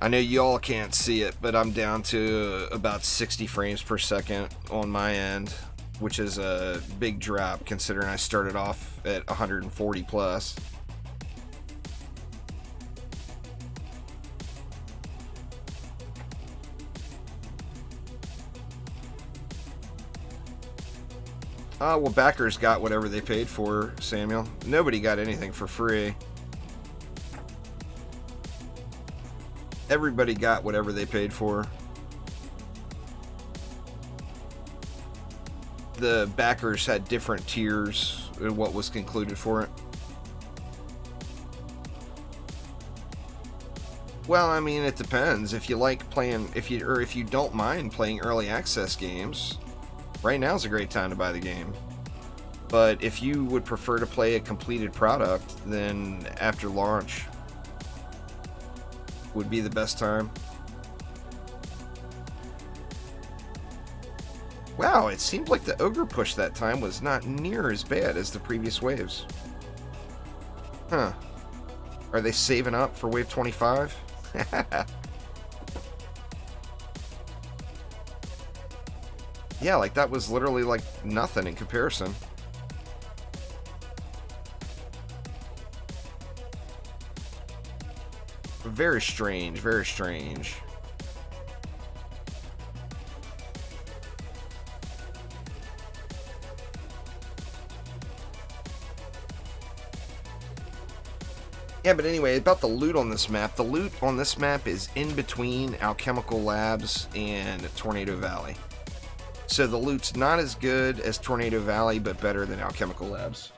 I know y'all can't see it, but I'm down to about 60 frames per second on my end, which is a big drop considering I started off at 140 plus. Well, backers got whatever they paid for, Samuel. Nobody got anything for free. Everybody got whatever they paid for. The backers had different tiers in what was concluded for it. Well, I mean, it depends. If you like playing, if you don't mind playing early access games, right now is a great time to buy the game. But if you would prefer to play a completed product, then after launch would be the best time. Wow, it seemed like the ogre push that time was not near as bad as the previous waves. Huh. Are they saving up for wave 25? Yeah, like that was literally like nothing in comparison. Very strange, very strange. Yeah, but anyway, about the loot on this map. The loot on this map is in between Alchemical Labs and Tornado Valley. So the loot's not as good as Tornado Valley, but better than Alchemical Labs.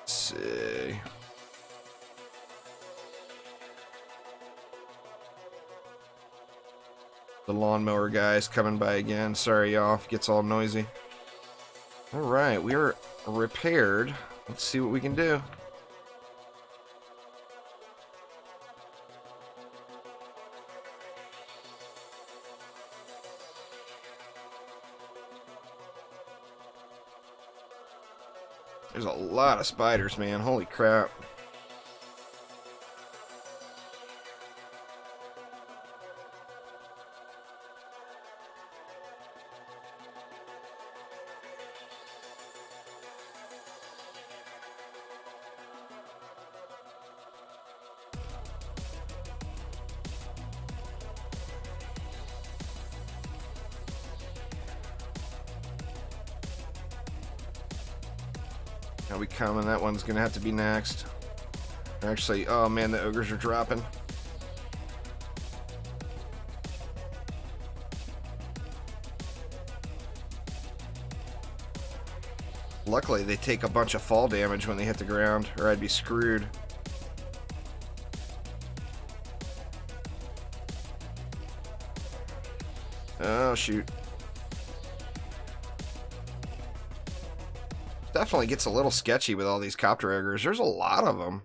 Let's see. The lawnmower guy's coming by again. Sorry, y'all, if it gets all noisy. Alright, we are repaired. Let's see what we can do. There's a lot of spiders, man. Holy crap. Now we coming. That one's gonna have to be next. Actually, oh man, the ogres are dropping. Luckily, they take a bunch of fall damage when they hit the ground, or I'd be screwed. Oh, shoot. Definitely gets a little sketchy with all these copter ogres. There's a lot of them.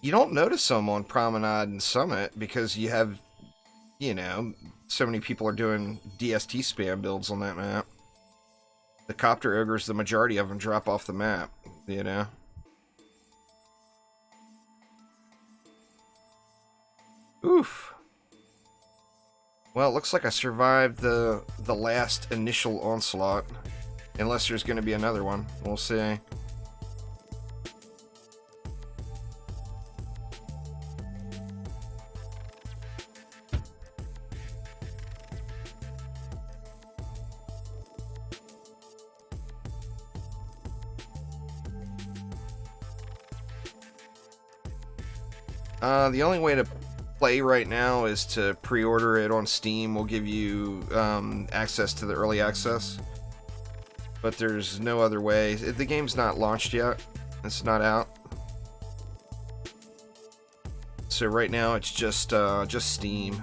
You don't notice them on Promenade and Summit because you have, you know, so many people are doing DST spam builds on that map. The copter ogres, the majority of them drop off the map, you know. Oof. Well, it looks like I survived the last initial onslaught. Unless there's going to be another one. We'll see. The only way to play right now is to pre-order it on Steam. We'll give you access to the early access. but there's no other way. The game's not launched yet. It's not out. So right now it's just Steam.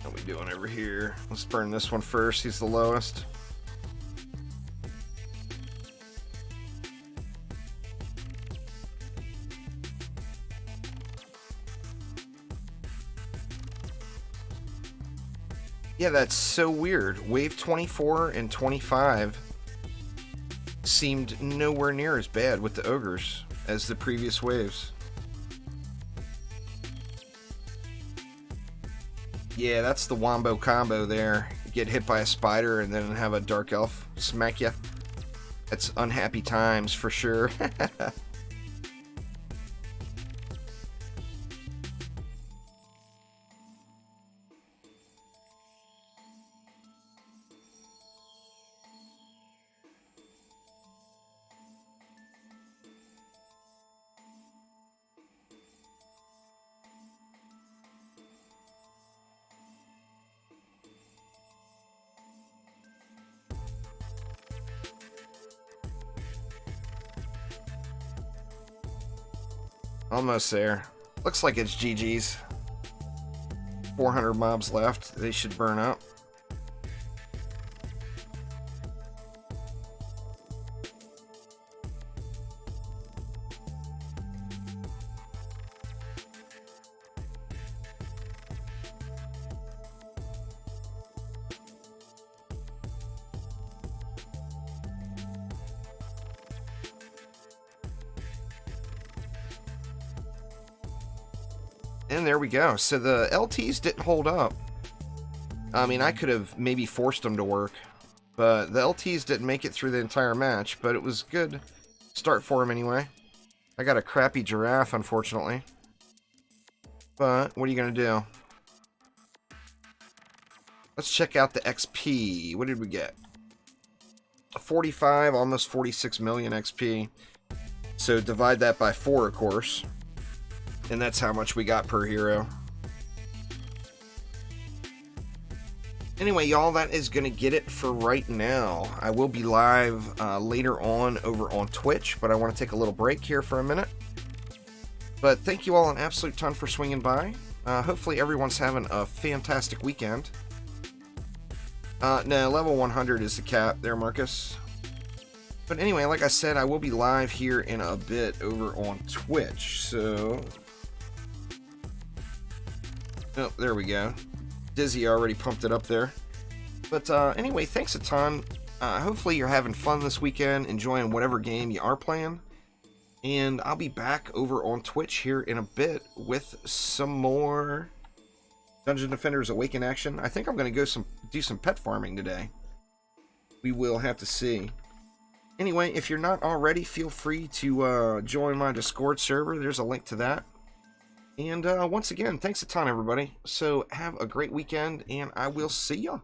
What are we doing over here? Let's burn this one first. He's the lowest. Yeah, that's so weird. Wave 24 and 25 seemed nowhere near as bad with the ogres as the previous waves. Yeah, that's the wombo combo there. You get hit by a spider and then have a dark elf smack you. That's unhappy times for sure. Almost there. Looks like it's GG's. 400 mobs left. They should burn up. And there we go. So the LTs didn't hold up. I mean, I could have maybe forced them to work, but the LTs didn't make it through the entire match, but it was good start for them anyway. I got a crappy giraffe, unfortunately. But what are you going to do? Let's check out the XP. What did we get? 45, almost 46 million XP. So divide that by 4, of course. And that's how much we got per hero. Anyway, y'all, that is going to get it for right now. I will be live later on over on Twitch, but I want to take a little break here for a minute. But thank you all an absolute ton for swinging by. Hopefully everyone's having a fantastic weekend. No, level 100 is the cap there, Marcus. But anyway, like I said, I will be live here in a bit over on Twitch, so... Oh, there we go. Dizzy already pumped it up there. But anyway, thanks a ton. Hopefully you're having fun this weekend, enjoying whatever game you are playing. And I'll be back over on Twitch here in a bit with some more Dungeon Defenders Awaken action. I think I'm going to go do some pet farming today. We will have to see. Anyway, if you're not already, feel free to join my Discord server. There's a link to that. And once again, thanks a ton, everybody. So have a great weekend, and I will see ya.